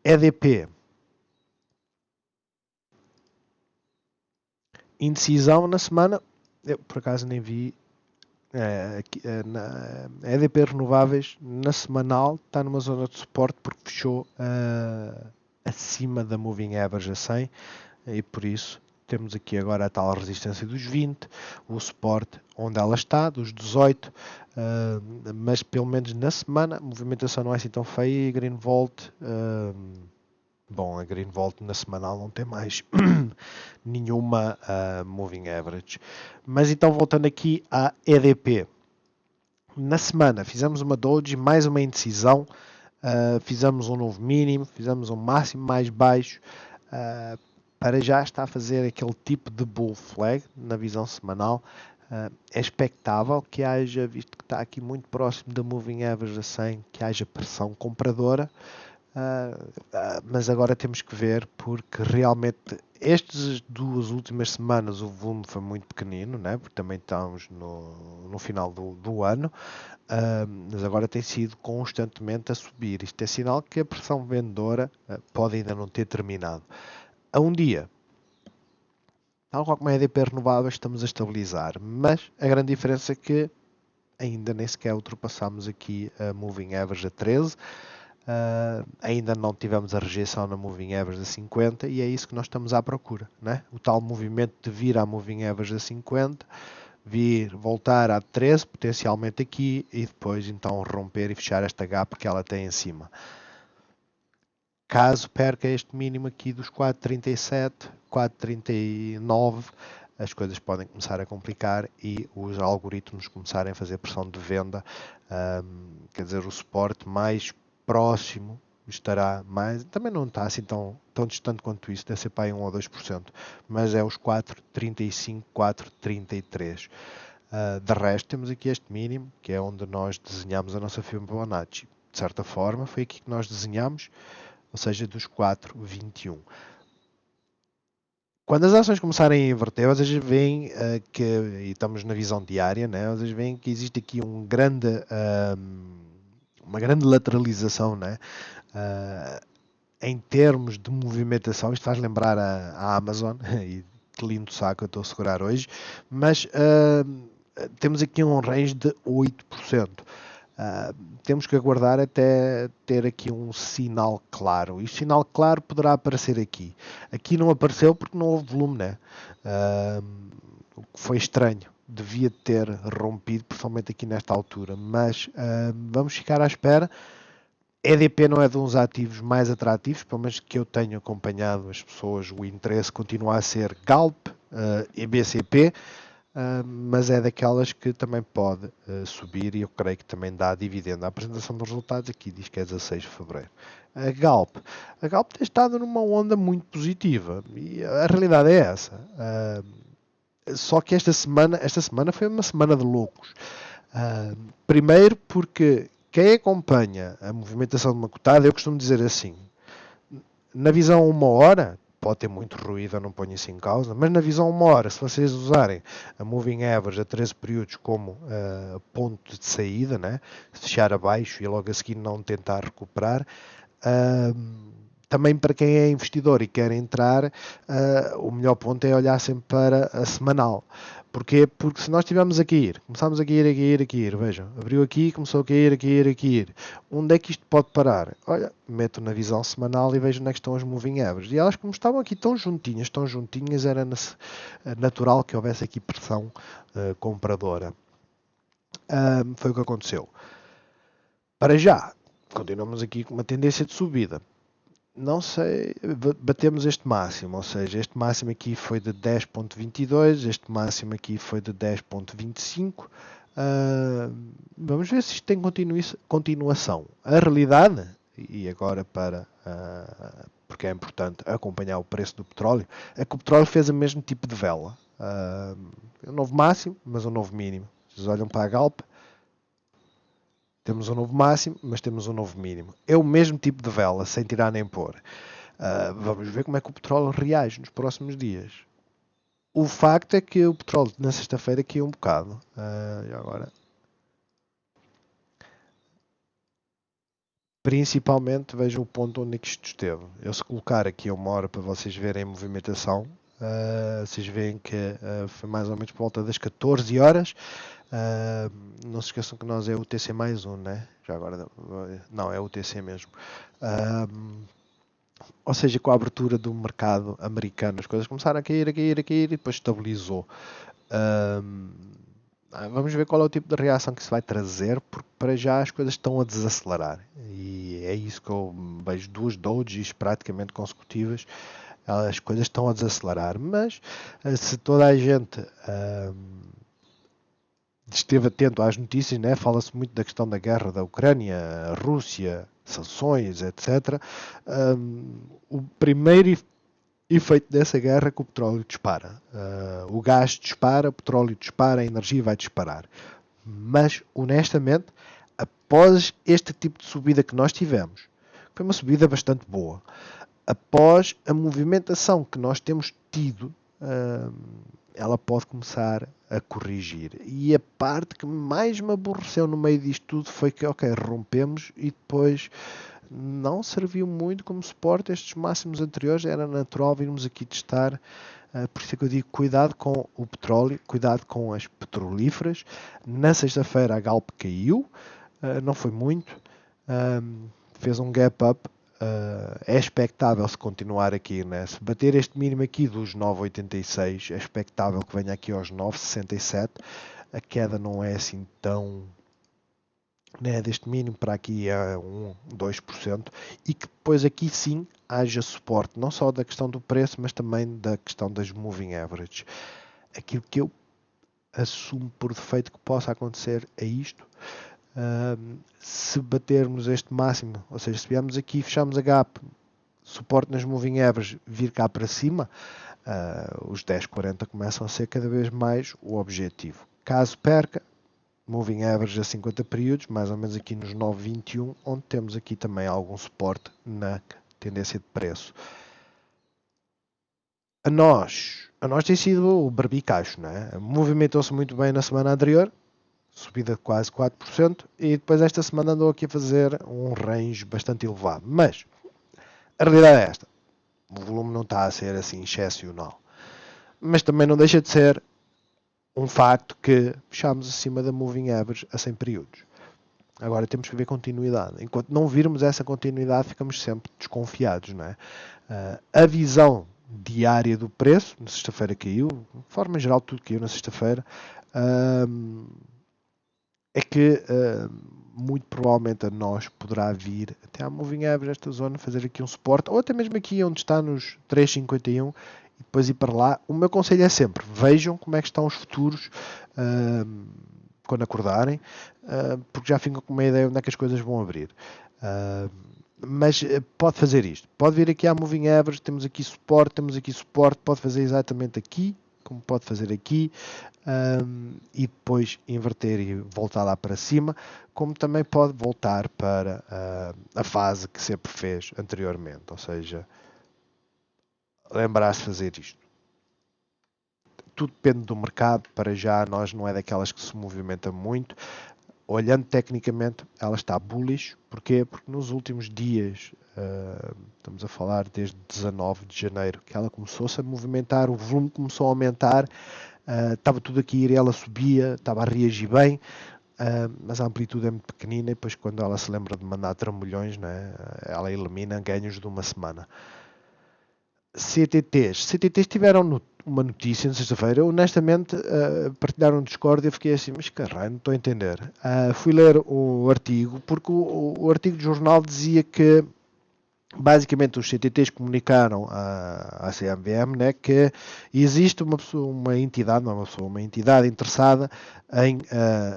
EDP, indecisão na semana, eu por acaso nem vi. Na EDP Renováveis, na semanal, está numa zona de suporte porque fechou acima da Moving Average a 100 e por isso temos aqui agora a tal resistência dos 20, o suporte onde ela está, dos 18, mas pelo menos na semana a movimentação não é assim tão feia e Green Volt. Bom, a Green Volt na semanal não tem mais nenhuma moving average. Mas então voltando aqui à EDP. Na semana fizemos uma doji, mais uma indecisão, fizemos um novo mínimo, fizemos um máximo mais baixo, para já está a fazer aquele tipo de bull flag na visão semanal. É expectável que haja, visto que está aqui muito próximo da moving average a 100, que haja pressão compradora. Mas agora temos que ver porque realmente estas 2 últimas semanas o volume foi muito pequenino, né? Porque também estamos no final do ano, mas agora tem sido constantemente a subir. Isto é sinal que a pressão vendedora pode ainda não ter terminado. A um dia, tal como a EDP renovável, estamos a estabilizar, mas a grande diferença é que ainda nem sequer ultrapassamos aqui a moving average a 13. Ainda não tivemos a rejeição na moving average a 50 e é isso que nós estamos à procura, né? O tal movimento de vir à moving average a 50, vir, voltar a 13, potencialmente aqui, e depois então romper e fechar esta gap que ela tem em cima. Caso perca este mínimo aqui dos 4,37, 4,39, as coisas podem começar a complicar e os algoritmos começarem a fazer pressão de venda. Quer dizer, o suporte mais próximo estará mais, também não está assim tão distante quanto isso, deve ser para aí 1 ou 2%, mas é os 4,35, 4,33. De resto, temos aqui este mínimo, que é onde nós desenhamos a nossa Fibonacci. De certa forma, foi aqui que nós desenhamos, ou seja, dos 4,21. Quando as ações começarem a inverter, vocês veem que, e estamos na visão diária, né? Vocês veem que existe aqui uma grande lateralização, né? Em termos de movimentação. Isto faz lembrar a Amazon, e que lindo saco eu estou a segurar hoje, mas temos aqui um range de 8%. Temos que aguardar até ter aqui um sinal claro. E o sinal claro poderá aparecer aqui. Aqui não apareceu porque não houve volume, né? O que foi estranho. Devia ter rompido, principalmente aqui nesta altura. Mas vamos ficar à espera. EDP não é de uns ativos mais atrativos, pelo menos que eu tenho acompanhado as pessoas, o interesse continua a ser Galp e BCP. Mas é daquelas que também pode subir e eu creio que também dá dividendo. A apresentação dos resultados aqui diz que é 16 de fevereiro. A Galp tem estado numa onda muito positiva e a realidade é essa. Só que esta semana foi uma semana de loucos. Primeiro porque quem acompanha a movimentação de uma cotada, eu costumo dizer assim, na visão 1 hora, pode ter muito ruído, eu não ponho isso em causa, mas na visão 1 hora, se vocês usarem a Moving Average a 13 períodos como ponto de saída, né? Fechar abaixo e logo a seguir não tentar recuperar, também para quem é investidor e quer entrar, o melhor ponto é olhar sempre para a semanal. Porquê? Porque se nós estivermos a cair, começamos a cair, vejam, abriu aqui, começou a cair. Onde é que isto pode parar? Olha, meto na visão semanal e vejo onde é que estão as moving averages. E elas, como estavam aqui tão juntinhas, era natural que houvesse aqui pressão compradora. Foi o que aconteceu. Para já, continuamos aqui com uma tendência de subida. Não sei, batemos este máximo, ou seja, este máximo aqui foi de 10.22, este máximo aqui foi de 10.25. Vamos ver se isto tem continuação. A realidade, e agora porque é importante acompanhar o preço do petróleo, é que o petróleo fez o mesmo tipo de vela. Um novo máximo, mas um novo mínimo. Vocês olham para a Galp, temos um novo máximo, mas temos um novo mínimo. É o mesmo tipo de vela, sem tirar nem pôr. Vamos ver como é que o petróleo reage nos próximos dias. O facto é que o petróleo na sexta-feira caiu um bocado. E agora, principalmente, vejam o ponto onde é que isto esteve. Eu se colocar aqui 1 hora para vocês verem a movimentação, vocês veem que foi mais ou menos por volta das 14 horas. Não se esqueçam que nós é o TC mais um, né? Já agora, não, é o TC mesmo. Ou seja, com a abertura do mercado americano, as coisas começaram a cair e depois estabilizou. Vamos ver qual é o tipo de reação que isso vai trazer, porque para já as coisas estão a desacelerar. E é isso que eu vejo, 2 dojis praticamente consecutivas, as coisas estão a desacelerar. Mas se toda a gente esteve atento às notícias, né? Fala-se muito da questão da guerra da Ucrânia, a Rússia, sanções, etc. O primeiro efeito dessa guerra é que o petróleo dispara. O gás dispara, o petróleo dispara, a energia vai disparar. Mas, honestamente, após este tipo de subida que nós tivemos, foi uma subida bastante boa, após a movimentação que nós temos tido, ela pode começar a corrigir. E a parte que mais me aborreceu no meio disto tudo foi que, ok, rompemos e depois não serviu muito como suporte estes máximos anteriores. Era natural virmos aqui testar. Por isso é que eu digo, cuidado com o petróleo, cuidado com as petrolíferas. Na sexta-feira a Galp caiu, não foi muito, fez um gap up. É expectável se continuar aqui, né? Se bater este mínimo aqui dos 9,86, é expectável que venha aqui aos 9,67. A queda não é assim tão, né, deste mínimo para aqui a 2%, e que depois aqui sim haja suporte, não só da questão do preço, mas também da questão das moving averages. Aquilo que eu assumo por defeito que possa acontecer é isto. Se batermos este máximo, ou seja, se viemos aqui e fechamos a gap, suporte nas moving averages, vir cá para cima, os 10,40 começam a ser cada vez mais o objetivo. Caso perca, moving average a 50 períodos, mais ou menos aqui nos 9,21, onde temos aqui também algum suporte na tendência de preço. A nós tem sido o barbicacho, não é? Movimentou-se muito bem na semana anterior, subida de quase 4%, e depois esta semana andou aqui a fazer um range bastante elevado. Mas a realidade é esta: o volume não está a ser assim excepcional. Mas também não deixa de ser um facto que fechámos acima da moving average a 100 períodos. Agora temos que ver continuidade. Enquanto não virmos essa continuidade, ficamos sempre desconfiados, não é? A visão diária do preço, na sexta-feira caiu, de forma geral tudo caiu na sexta-feira, é que muito provavelmente a nós poderá vir até à moving average, esta zona, fazer aqui um suporte, ou até mesmo aqui onde está nos 3,51 e depois ir para lá. O meu conselho é sempre, vejam como é que estão os futuros quando acordarem, porque já ficam com uma ideia onde é que as coisas vão abrir. Mas pode fazer isto, pode vir aqui à moving average, temos aqui suporte, pode fazer exatamente aqui, como pode fazer aqui, e depois inverter e voltar lá para cima, como também pode voltar para a fase que sempre fez anteriormente, ou seja, lembrar-se de fazer isto. Tudo depende do mercado, para já nós não é daquelas que se movimenta muito. Olhando tecnicamente, ela está bullish. Porquê? Porque nos últimos dias, estamos a falar desde 19 de janeiro, que ela começou-se a movimentar, o volume começou a aumentar, estava tudo aqui a ir, ela subia, estava a reagir bem, mas a amplitude é muito pequenina e depois quando ela se lembra de mandar trambolhões, né, ela elimina ganhos de uma semana. CTTs tiveram uma notícia na sexta-feira, honestamente partilharam no Discord e eu fiquei assim, mas caralho, não estou a entender. Fui ler o artigo, porque o artigo do jornal dizia que basicamente os CTTs comunicaram à CMVM, né, que existe uma entidade, não é uma pessoa, uma entidade interessada em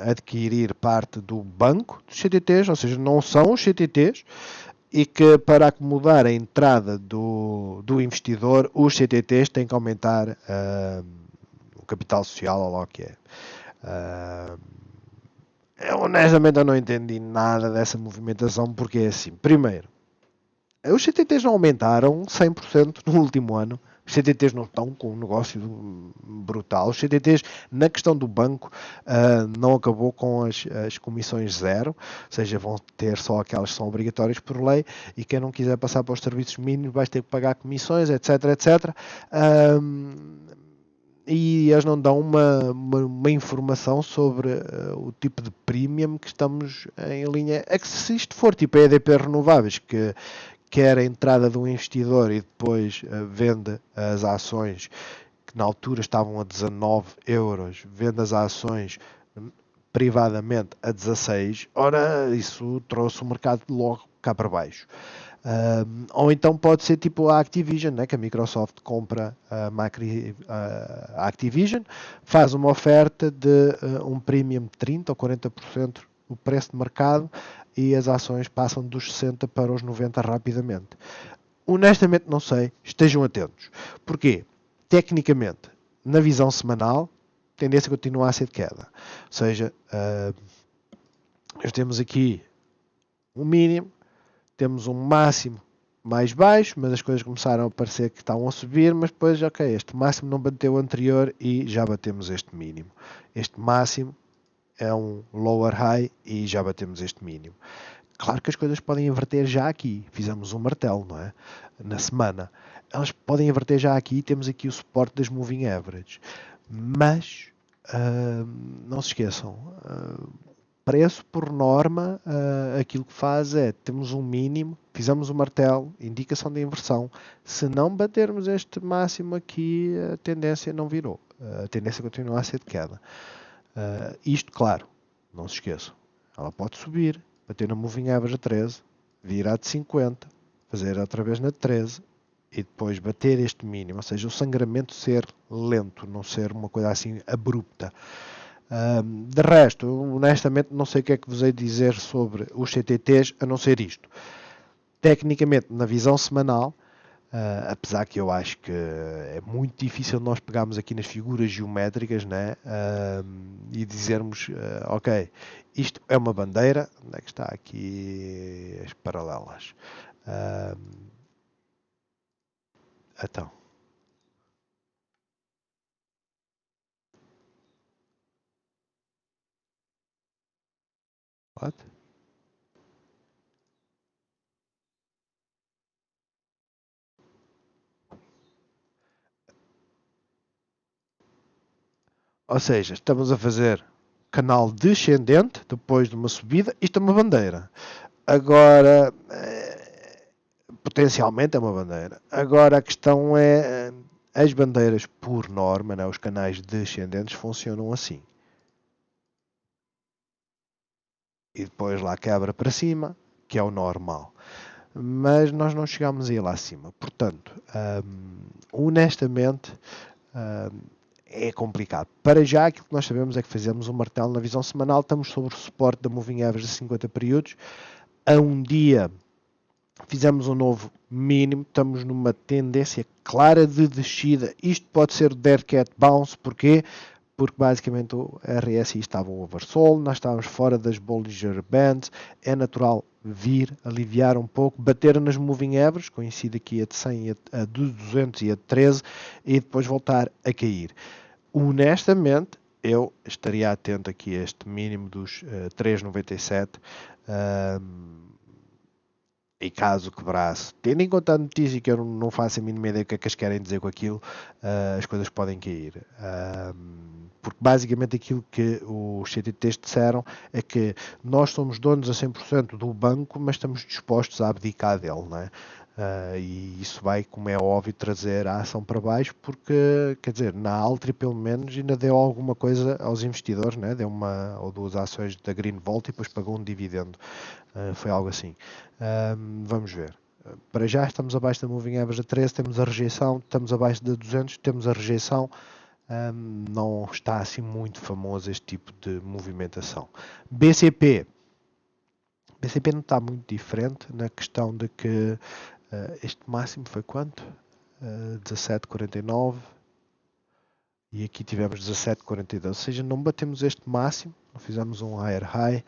adquirir parte do banco dos CTTs, ou seja, não são os CTTs, e que para acomodar a entrada do investidor, os CTTs têm que aumentar o capital social, ou lá o que é. Eu honestamente não entendi nada dessa movimentação, porque é assim, primeiro, os CTTs não aumentaram 100% no último ano. Os CTTs não estão com um negócio brutal. Os CTTs, na questão do banco, não acabou com as comissões zero, ou seja, vão ter só aquelas que são obrigatórias por lei, e quem não quiser passar para os serviços mínimos vai ter que pagar comissões, etc, etc. E eles não dão uma informação sobre o tipo de premium que estamos em linha. É que se isto for tipo EDP Renováveis, que quer a entrada de um investidor e depois vende as ações, que na altura estavam a 19 euros, vende as ações privadamente a 16, ora, isso trouxe o mercado logo cá para baixo. Ou então pode ser tipo a Activision, né, que a Microsoft compra a Activision, faz uma oferta de um premium de 30% ou 40% o preço de mercado, e as ações passam dos 60 para os 90 rapidamente. Honestamente não sei, estejam atentos. Porquê? Tecnicamente, na visão semanal, a tendência continua a ser de queda. Ou seja, nós temos aqui um mínimo, temos um máximo mais baixo, mas as coisas começaram a parecer que estavam a subir, mas depois, ok, este máximo não bateu o anterior e já batemos este mínimo. Este máximo é um lower high e já batemos este mínimo. Claro que as coisas podem inverter já aqui. Fizemos um martelo, não é? Na semana. Elas podem inverter já aqui. Temos aqui o suporte das moving average. Mas, não se esqueçam, preço por norma, aquilo que faz é, temos um mínimo, fizemos um martelo, indicação de inversão. Se não batermos este máximo aqui, a tendência não virou. A tendência continua a ser de queda. Isto, claro, não se esqueçam, ela pode subir, bater na moving average a 13, virar de 50, fazer outra vez na 13 e depois bater este mínimo, ou seja, o sangramento ser lento, não ser uma coisa assim abrupta. De resto, honestamente não sei o que é que vos hei de dizer sobre os CTTs, a não ser isto. Tecnicamente, na visão semanal, Apesar que eu acho que é muito difícil nós pegarmos aqui nas figuras geométricas, né? E dizermos, ok, isto é uma bandeira, onde é que está aqui as paralelas? Então, what? Ou seja, estamos a fazer canal descendente depois de uma subida, isto é uma bandeira. Agora, potencialmente é uma bandeira. Agora a questão é, as bandeiras por norma, né, os canais descendentes funcionam assim. E depois lá quebra para cima, que é o normal. Mas nós não chegamos a ir lá acima. Portanto, honestamente, é complicado. Para já, aquilo que nós sabemos é que fazemos um martelo na visão semanal, estamos sobre o suporte da Moving Average de 50 períodos. A um dia fizemos um novo mínimo, estamos numa tendência clara de descida. Isto pode ser o Dead Cat Bounce, porquê? Porque basicamente o RSI estava oversold, nós estávamos fora das Bollinger Bands, é natural vir, aliviar um pouco, bater nas moving averages, coincide aqui a de 100, a de 200 e a de 13, e depois voltar a cair. Honestamente, eu estaria atento aqui a este mínimo dos 3,97, e caso quebrasse, tendo em conta a notícia que eu não faço a mínima ideia do que é que eles querem dizer com aquilo, as coisas podem cair. Porque basicamente aquilo que os CTTs disseram é que nós somos donos a 100% do banco, mas estamos dispostos a abdicar dele, não é? E isso vai, como é óbvio, trazer a ação para baixo, porque, quer dizer, na Altri pelo menos ainda deu alguma coisa aos investidores, né? Deu uma ou duas ações da Greenvolt e depois pagou um dividendo. Foi algo assim. Vamos ver. Para já estamos abaixo da Moving Average a 13, temos a rejeição, estamos abaixo da 200, temos a rejeição. Não está assim muito famoso este tipo de movimentação. BCP. BCP não está muito diferente na questão de que este máximo foi quanto? 17,49 e aqui tivemos 17,42, ou seja, não batemos este máximo, não fizemos um higher high.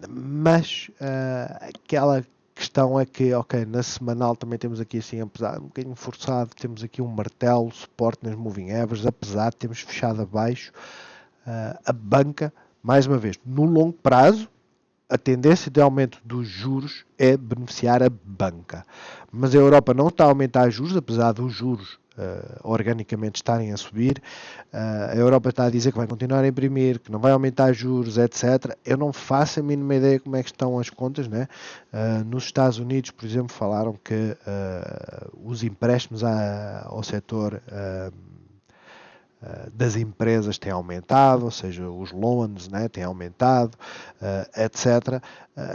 Mas aquela questão é que, ok, na semanal também temos aqui assim, apesar um bocadinho forçado, temos aqui um martelo, suporte nas moving averages, apesar de termos fechado abaixo, a banca, mais uma vez, no longo prazo, a tendência de aumento dos juros é beneficiar a banca. Mas a Europa não está a aumentar juros, apesar dos juros organicamente estarem a subir. A Europa está a dizer que vai continuar a imprimir, que não vai aumentar juros, etc. Eu não faço a mínima ideia como é que estão as contas, né? Nos Estados Unidos, por exemplo, falaram que os empréstimos ao setor das empresas têm aumentado, ou seja, os loans, né, têm aumentado, etc.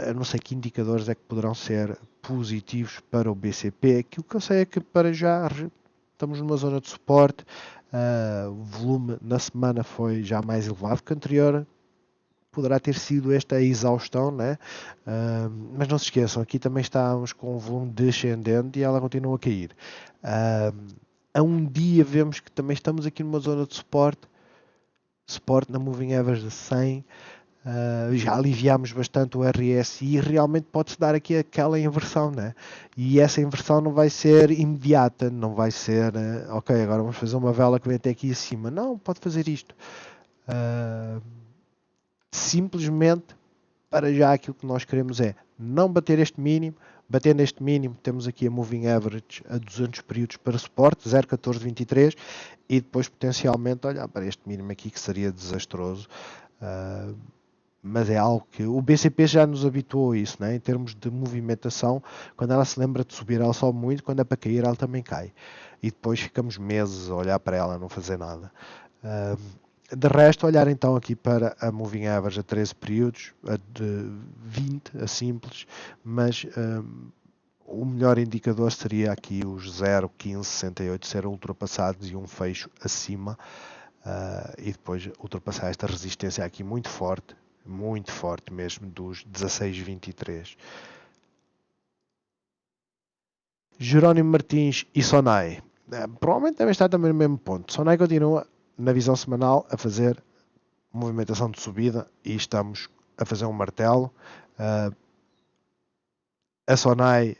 Eu não sei que indicadores é que poderão ser positivos para o BCP. Aquilo que eu sei é que para já estamos numa zona de suporte. O volume na semana foi já mais elevado que o anterior. Poderá ter sido esta a exaustão, né? Mas não se esqueçam, aqui também estamos com um volume descendente e ela continua a cair. A um dia vemos que também estamos aqui numa zona de suporte na Moving Average de 100. Já aliviámos bastante o RSI e realmente pode-se dar aqui aquela inversão, né? E essa inversão não vai ser imediata, não vai ser, ok, agora vamos fazer uma vela que vem até aqui acima. Não, pode fazer isto. Simplesmente, para já aquilo que nós queremos é não bater este mínimo. Bater neste mínimo, temos aqui a Moving Average a 200 períodos para suporte, 0,1423, e depois potencialmente olhar para este mínimo aqui que seria desastroso. Mas é algo que o BCP já nos habituou a isso, né? Em termos de movimentação, quando ela se lembra de subir, ela sobe muito, quando é para cair, ela também cai. E depois ficamos meses a olhar para ela, não fazer nada. De resto, olhar então aqui para a Moving Average a 13 períodos, a de 20, a simples, mas o melhor indicador seria aqui os 0,1568 ser ultrapassados e um fecho acima, e depois ultrapassar esta resistência aqui muito forte mesmo, dos 16,23. Jerónimo Martins e Sonai. Provavelmente devem estar também no mesmo ponto. Sonai continua, na visão semanal, a fazer movimentação de subida e estamos a fazer um martelo. A Sonai,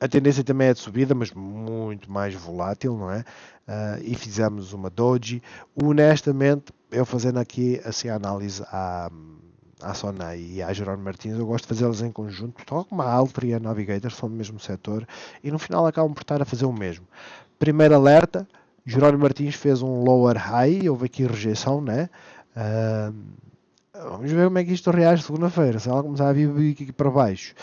a tendência também é de subida, mas muito mais volátil, não é? E fizemos uma doji. Honestamente, eu fazendo aqui assim, a análise à Sonai e à Jerónimo Martins, eu gosto de fazê-las em conjunto, tal como a Alter e a Navigator são do mesmo setor, e no final acabam por estar a fazer o mesmo. Primeiro alerta, Jerónimo Martins fez um lower high, houve aqui rejeição, né? Vamos ver como é que isto reage segunda-feira. Se ela começar a vir aqui para baixo,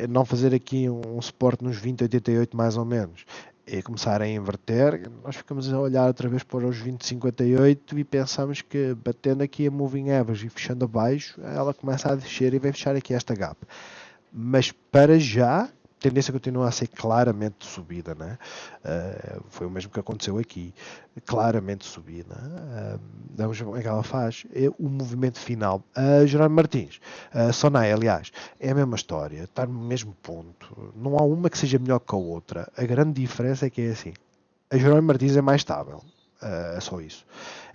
não fazer aqui um suporte nos 20,88 mais ou menos, e começar a inverter, nós ficamos a olhar outra vez para os 20,58 e pensamos que batendo aqui a moving average e fechando abaixo, ela começa a descer e vai fechar aqui esta gap. Mas para já, a tendência continua a ser claramente de subida, né? Foi o mesmo que aconteceu aqui, claramente subida. Vamos ver como é que ela faz. O movimento final, a Jerónimo Martins, a Sonai, aliás, é a mesma história, está no mesmo ponto. Não há uma que seja melhor que a outra. A grande diferença é que é assim: a Jerónimo Martins é mais estável. É só isso.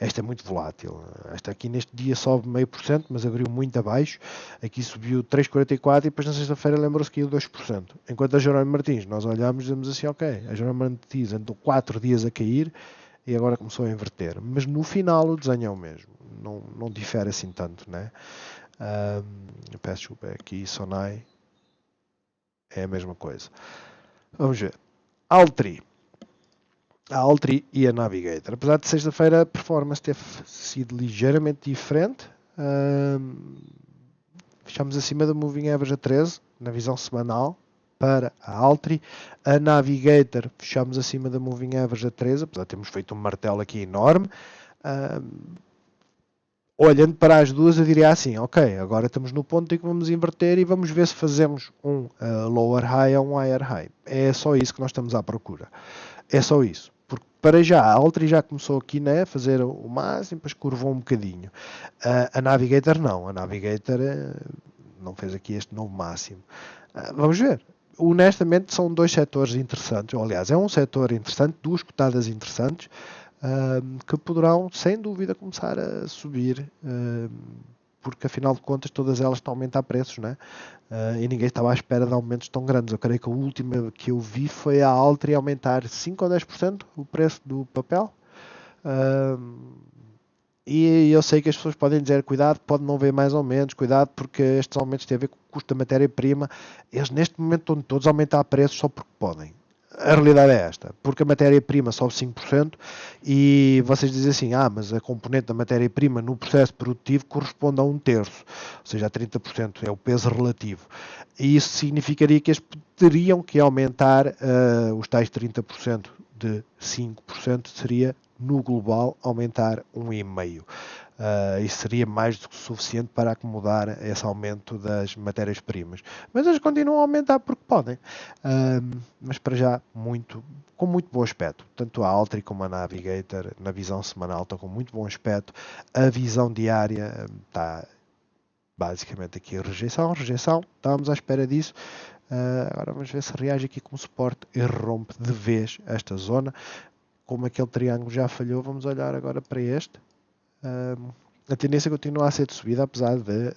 Esta é muito volátil. Esta aqui neste dia sobe 0,5%, mas abriu muito abaixo. Aqui subiu 3,44% e depois na sexta-feira lembrou-se que caiu 2%. Enquanto a Jerónimo Martins, nós olhamos e dizemos assim, ok, a Jerónimo Martins andou 4 dias a cair e agora começou a inverter. Mas no final o desenho é o mesmo. Não difere assim tanto, né? Peço desculpa, aqui Sonai é a mesma coisa. Vamos ver. Altri. A Altri e a Navigator. Apesar de sexta-feira a performance ter sido ligeiramente diferente, fechamos acima da Moving Average a 13, na visão semanal, para a Altri. A Navigator fechamos acima da Moving Average a 13, apesar de termos feito um martelo aqui enorme. Olhando para as duas, eu diria assim, ok, agora estamos no ponto em que vamos inverter e vamos ver se fazemos um lower high ou um higher high. É só isso que nós estamos à procura. É só isso. Porque para já, a Altri já começou aqui, né, a fazer o máximo, depois curvou um bocadinho. A Navigator não. A Navigator não fez aqui este novo máximo. Vamos ver. Honestamente, são dois setores interessantes. Ou, aliás, é um setor interessante, duas cotadas interessantes, que poderão, sem dúvida, começar a subir. Porque afinal de contas todas elas estão a aumentar preços, né? E ninguém estava à espera de aumentos tão grandes. Eu creio que a última que eu vi foi a Altri aumentar 5 ou 10% o preço do papel. E eu sei que as pessoas podem dizer, cuidado, pode não ver mais aumentos, cuidado porque estes aumentos têm a ver com o custo da matéria-prima. Eles neste momento estão todos a aumentar preços só porque podem. A realidade é esta, porque a matéria-prima sobe 5% e vocês dizem assim, mas a componente da matéria-prima no processo produtivo corresponde a 1/3, ou seja, a 30% é o peso relativo. E isso significaria que eles teriam que aumentar os tais 30%, de 5% seria no global aumentar 1,5%. Isso seria mais do que suficiente para acomodar esse aumento das matérias-primas. Mas eles continuam a aumentar porque podem. Mas para já, com muito bom aspecto. Tanto a Altri como a Navigator, na visão semanal, estão com muito bom aspecto. A visão diária está basicamente aqui rejeição. Estávamos à espera disso. Agora vamos ver se reage aqui como suporte e rompe de vez esta zona. Como aquele triângulo já falhou, vamos olhar agora para este. A tendência continua a ser de subida, apesar de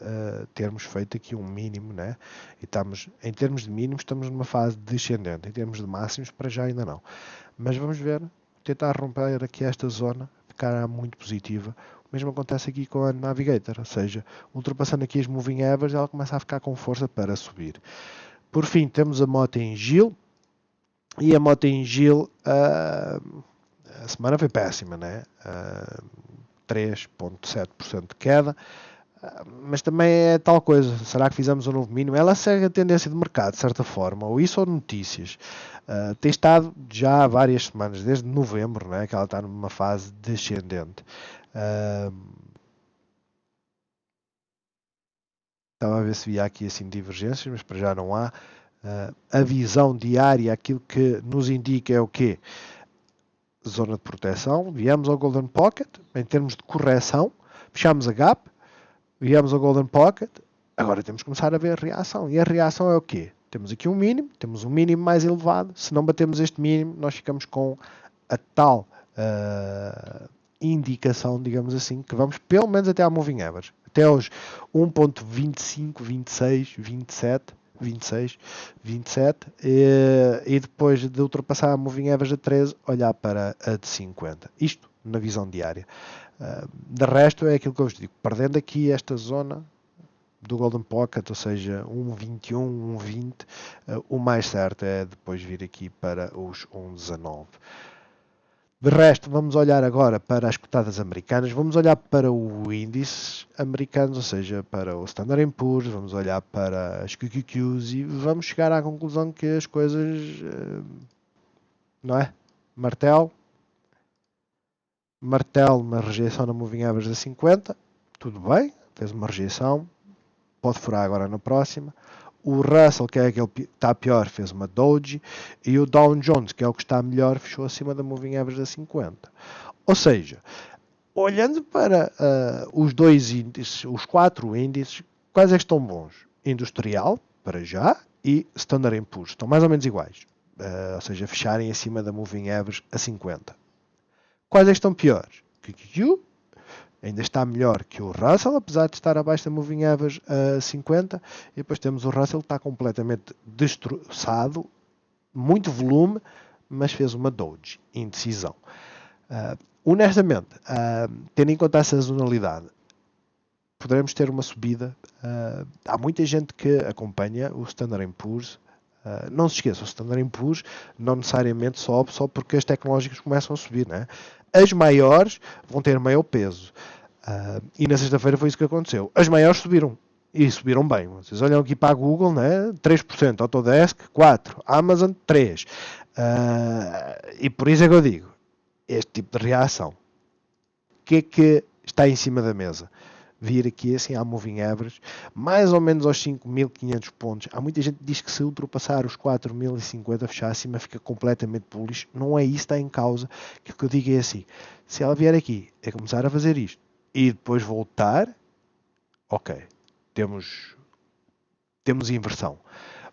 termos feito aqui um mínimo, né? E estamos, em termos de mínimos, estamos numa fase descendente. Em termos de máximos, para já ainda não. Mas vamos ver, tentar romper aqui esta zona, ficar muito positiva. O mesmo acontece aqui com a Navigator, ou seja, ultrapassando aqui as moving averages, ela começa a ficar com força para subir. Por fim, temos a moto em Gil. E a moto em Gil, a semana foi péssima, né? 3,7% de queda, mas também é tal coisa, será que fizemos um novo mínimo? Ela segue a tendência de mercado, de certa forma, ou isso ou notícias. Tem estado já há várias semanas, desde novembro, né, que ela está numa fase descendente. Estava a ver se via aqui assim divergências, mas para já não há. A visão diária, aquilo que nos indica é o quê? Zona de proteção, viemos ao Golden Pocket, em termos de correção, fechamos a gap, viemos ao Golden Pocket, agora temos que começar a ver a reação. E a reação é o quê? Temos aqui um mínimo, temos um mínimo mais elevado. Se não batemos este mínimo, nós ficamos com a tal indicação, digamos assim, que vamos pelo menos até à Moving Average. Até aos 1.25, 26, 27, 26, 27 e depois de ultrapassar a Moving Average a 13, olhar para a de 50. Isto na visão diária. De resto é aquilo que eu vos digo. Perdendo aqui esta zona do Golden Pocket, ou seja, 1.21, 1.20, o mais certo é depois vir aqui para os 1.19. De resto, vamos olhar agora para as cotadas americanas, vamos olhar para o índice americanos, ou seja, para o Standard & Poor's, vamos olhar para as QQQs e vamos chegar à conclusão que as coisas, não é? Martelo, uma rejeição na Moving Average a 50, tudo bem, fez uma rejeição, pode furar agora na próxima. O Russell, que é aquele que está pior, fez uma doji. E o Dow Jones, que é o que está melhor, fechou acima da Moving Average a 50. Ou seja, olhando para os dois índices, os 4 índices, quais é que estão bons? Industrial, para já, e Standard & Poor's. Estão mais ou menos iguais. Ou seja, fecharem acima da Moving Average a 50. Quais é que estão piores? QQQ, ainda está melhor que o Russell, apesar de estar abaixo da Moving Average a 50. E depois temos o Russell que está completamente destroçado, muito volume, mas fez uma doji, indecisão. Honestamente, tendo em conta a sazonalidade, poderemos ter uma subida. Há muita gente que acompanha o Standard & Poor's. Não se esqueça, o Standard & Poor's não necessariamente sobe só porque as tecnológicas começam a subir, né? As maiores vão ter maior peso. E na sexta-feira foi isso que aconteceu. As maiores subiram. E subiram bem. Vocês olham aqui para a Google, né? 3%, Autodesk 4%, Amazon 3%. E por isso é que eu digo, este tipo de reação. O que é que está em cima da mesa? Vir aqui assim à Moving Average, mais ou menos aos 5.500 pontos. Há muita gente que diz que se ultrapassar os 4.050 fechar acima fica completamente bullish. Não é isso que está em causa. O que eu digo é assim, se ela vier aqui é começar a fazer isto e depois voltar, ok, temos inversão.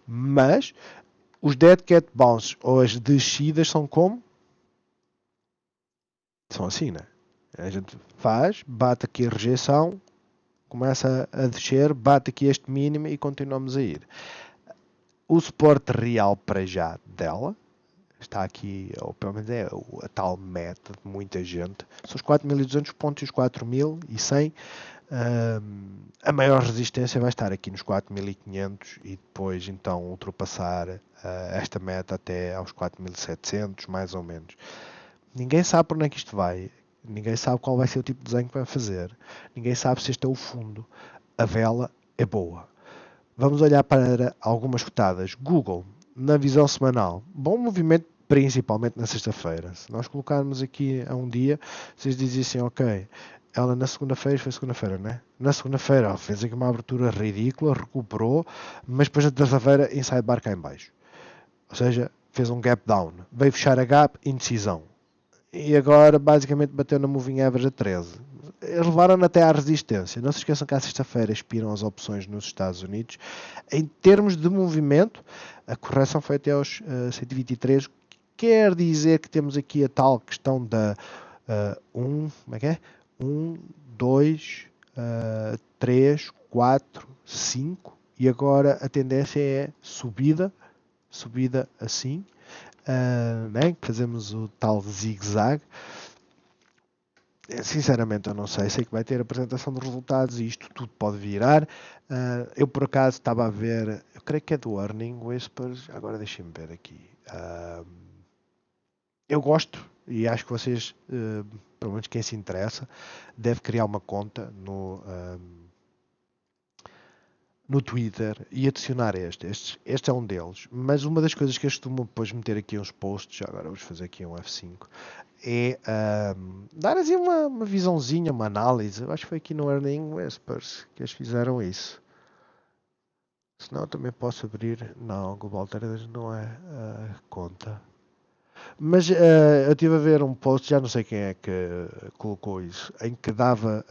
Mas os Dead Cat Bounce ou as descidas são como? São assim, né? A gente faz, bate aqui a rejeição, começa a descer, bate aqui este mínimo e continuamos a ir. O suporte real para já dela está aqui, ou pelo menos é a tal meta de muita gente, são os 4.200 pontos e os 4.100. A maior resistência vai estar aqui nos 4.500 e depois então ultrapassar esta meta até aos 4.700, mais ou menos. Ninguém sabe por onde é que isto vai. Ninguém sabe qual vai ser o tipo de desenho que vai fazer. Ninguém sabe se este é o fundo. A vela é boa. Vamos olhar para algumas cotadas. Google, na visão semanal. Bom movimento, principalmente na sexta-feira. Se nós colocarmos aqui a um dia, vocês dizem ok, ela na segunda-feira, foi segunda-feira, né? Na segunda-feira fez aqui uma abertura ridícula, recuperou, mas depois na terça-feira, inside bar cá em baixo. Ou seja, fez um gap down. Veio fechar a gap, indecisão. E agora basicamente bateu na Moving Average a 13. Eles levaram até à resistência. Não se esqueçam que à sexta-feira expiram as opções nos Estados Unidos. Em termos de movimento, a correção foi até aos 123. Quer dizer que temos aqui a tal questão da 1, 2, 3, 4, 5. E agora a tendência é subida assim. Né? Fazemos o tal zigue-zague. Sinceramente eu não sei que vai ter apresentação de resultados e isto tudo pode virar. Eu por acaso estava a ver, eu creio que é do Earning Whispers, agora deixem-me ver aqui. Eu gosto e acho que vocês, pelo menos quem se interessa, deve criar uma conta no Twitter e adicionar este é um deles, mas uma das coisas que eu costumo depois meter aqui uns posts, agora vamos fazer aqui um F5, é dar assim uma visãozinha, uma análise. Eu acho que foi aqui no Earning Whispers que eles fizeram isso. Senão também posso abrir, não, Global Traders não é conta. Mas eu estive a ver um post, já não sei quem é que colocou isso, em que dava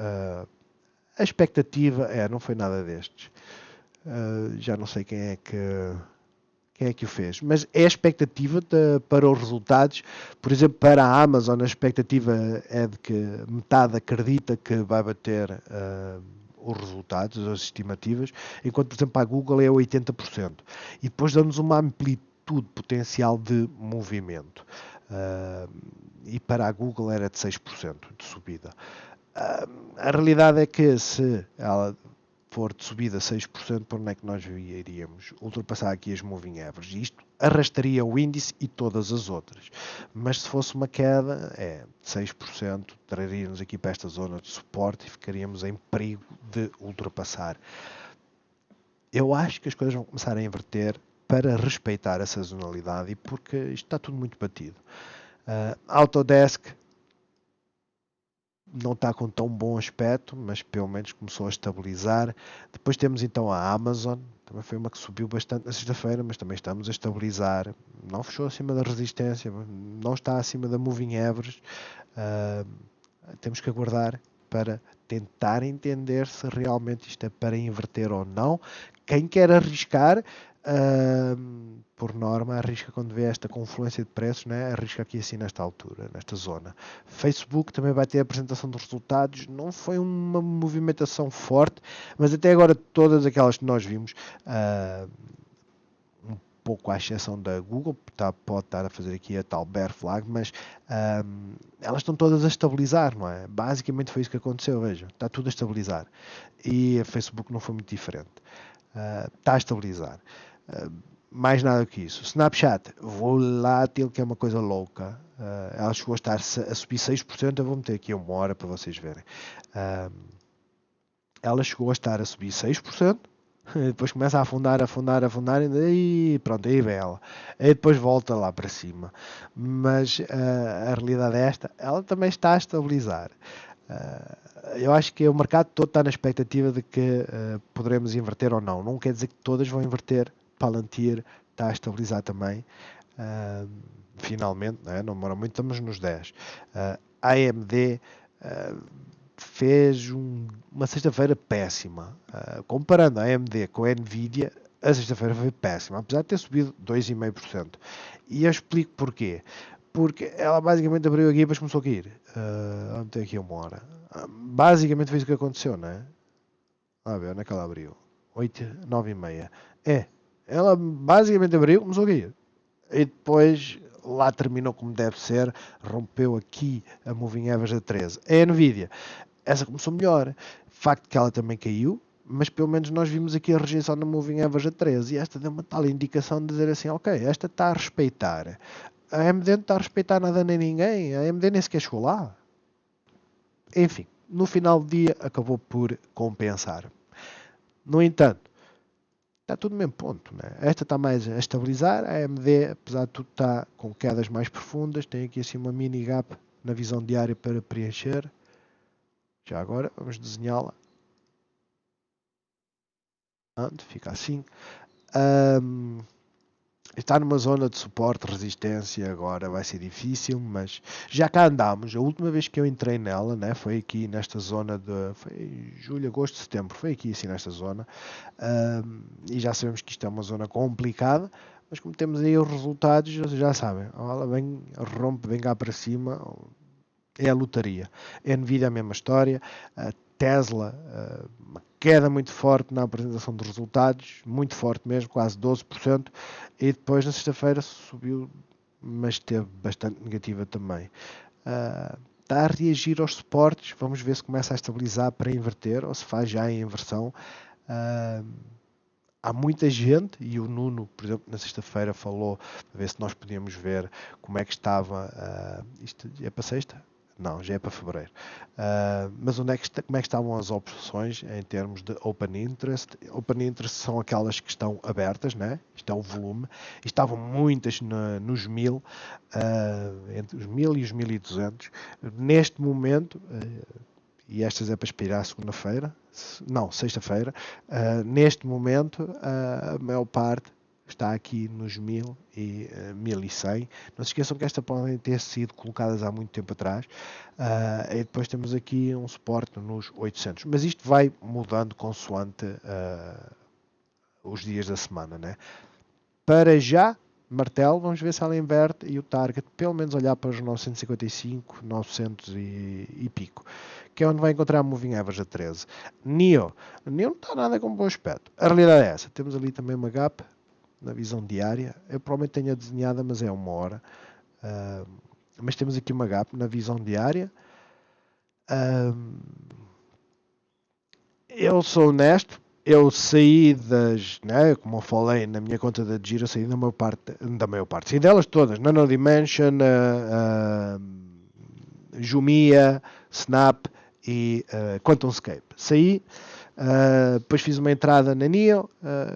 a expectativa, não foi nada destes. Já não sei quem é que quem é que o fez, mas é a expectativa para os resultados. Por exemplo, para a Amazon, a expectativa é de que metade acredita que vai bater os resultados, as estimativas, enquanto, por exemplo, para a Google é 80%. E depois damos uma amplitude potencial de movimento. E para a Google era de 6% de subida. A realidade é que se ela for de subida 6%, por onde é que nós iríamos? Ultrapassar aqui as moving averages. Isto arrastaria o índice e todas as outras. Mas se fosse uma queda, de 6%, traríamos aqui para esta zona de suporte e ficaríamos em perigo de ultrapassar. Eu acho que as coisas vão começar a inverter para respeitar a sazonalidade e porque isto está tudo muito batido. Autodesk não está com tão bom aspecto, mas pelo menos começou a estabilizar. Depois temos então a Amazon, também foi uma que subiu bastante na sexta-feira, mas também estamos a estabilizar. Não fechou acima da resistência, não está acima da moving average. Temos que aguardar para tentar entender se realmente isto é para inverter ou não. Quem quer arriscar, por norma, arrisca quando vê esta confluência de preços, né? Arrisca aqui assim nesta altura, nesta zona. Facebook também vai ter a apresentação dos resultados. Não foi uma movimentação forte, mas até agora todas aquelas que nós vimos, um pouco à exceção da Google, pode estar a fazer aqui a tal bear flag, mas elas estão todas a estabilizar, não é? Basicamente foi isso que aconteceu, veja, está tudo a estabilizar. E a Facebook não foi muito diferente. Está a estabilizar. Mais nada que isso. Snapchat, volátil, que é uma coisa louca. Ela chegou a estar a subir 6%. Eu vou meter aqui uma hora para vocês verem. Ela chegou a estar a subir 6%. Depois começa a afundar, e pronto, aí vem ela. E depois volta lá para cima. Mas a realidade é esta. Ela também está a estabilizar. Eu acho que o mercado todo está na expectativa de que poderemos inverter ou não. Não quer dizer que todas vão inverter. Palantir está a estabilizar também. Finalmente, não demora muito, estamos nos 10. AMD fez uma sexta-feira péssima. Comparando a AMD com a Nvidia, a sexta-feira foi péssima, apesar de ter subido 2,5%. E eu explico porquê. Porque ela basicamente abriu aqui e depois começou a cair. Vamos ter aqui uma hora. Basicamente foi isso que aconteceu, não é? A ver, onde é que ela abriu? 8, 9 e meia. Ela basicamente abriu, começou a cair. E depois lá terminou como deve ser, rompeu aqui a moving average a 13. A Nvidia, essa começou melhor. Facto que ela também caiu, mas pelo menos nós vimos aqui a rejeição na moving average a 13 e esta deu uma tal indicação de dizer assim, ok, esta está a respeitar. A AMD não está a respeitar nada nem ninguém, a AMD nem sequer chegou lá. Enfim, no final do dia acabou por compensar. No entanto, está tudo no mesmo ponto, né? Esta está mais a estabilizar, a AMD, apesar de tudo, está com quedas mais profundas, tem aqui assim uma mini gap na visão diária para preencher. Já agora vamos desenhá-la. Fica assim. Está numa zona de suporte, resistência, agora vai ser difícil, mas já cá andámos. A última vez que eu entrei nela, né, foi aqui nesta zona foi julho, agosto, setembro, foi aqui assim nesta zona. E já sabemos que isto é uma zona complicada, mas como temos aí os resultados, já sabem, ela vem, rompe, vem cá para cima, é a lotaria. A Nvidia é a mesma história, a Tesla, uma queda muito forte na apresentação dos resultados, muito forte mesmo, quase 12%, e depois na sexta-feira subiu, mas esteve bastante negativa também. Está a reagir aos suportes, vamos ver se começa a estabilizar para inverter, ou se faz já em inversão. Há muita gente, e o Nuno, por exemplo, na sexta-feira falou, para ver se nós podíamos ver como é que estava, isto é para sexta? Não, já é para fevereiro. Mas como é que estavam as opções em termos de Open Interest? Open Interest são aquelas que estão abertas, né? Isto é o volume. E estavam muitas nos 1000, entre os 1000 e os 1200. Neste momento, e estas é para expirar segunda-feira, não, sexta-feira, neste momento a maior parte está aqui nos 1000 e 1100. Não se esqueçam que estas podem ter sido colocadas há muito tempo atrás. E depois temos aqui um suporte nos 800. Mas isto vai mudando consoante os dias da semana, né? Para já, martelo, vamos ver se ela inverte e o target, pelo menos olhar para os 955, 900 e pico, que é onde vai encontrar a Moving Average a 13. NIO não está nada com um bom aspecto. A realidade é essa. Temos ali também uma gap na visão diária. Eu provavelmente tenho a desenhada, mas é uma hora. Mas temos aqui uma gap na visão diária. Eu sou honesto, eu saí das, né, como eu falei na minha conta da Giro, saí da maior parte, saí delas todas, Nano Dimension, Jumia, Snap e QuantumScape. Saí, depois fiz uma entrada na NIO,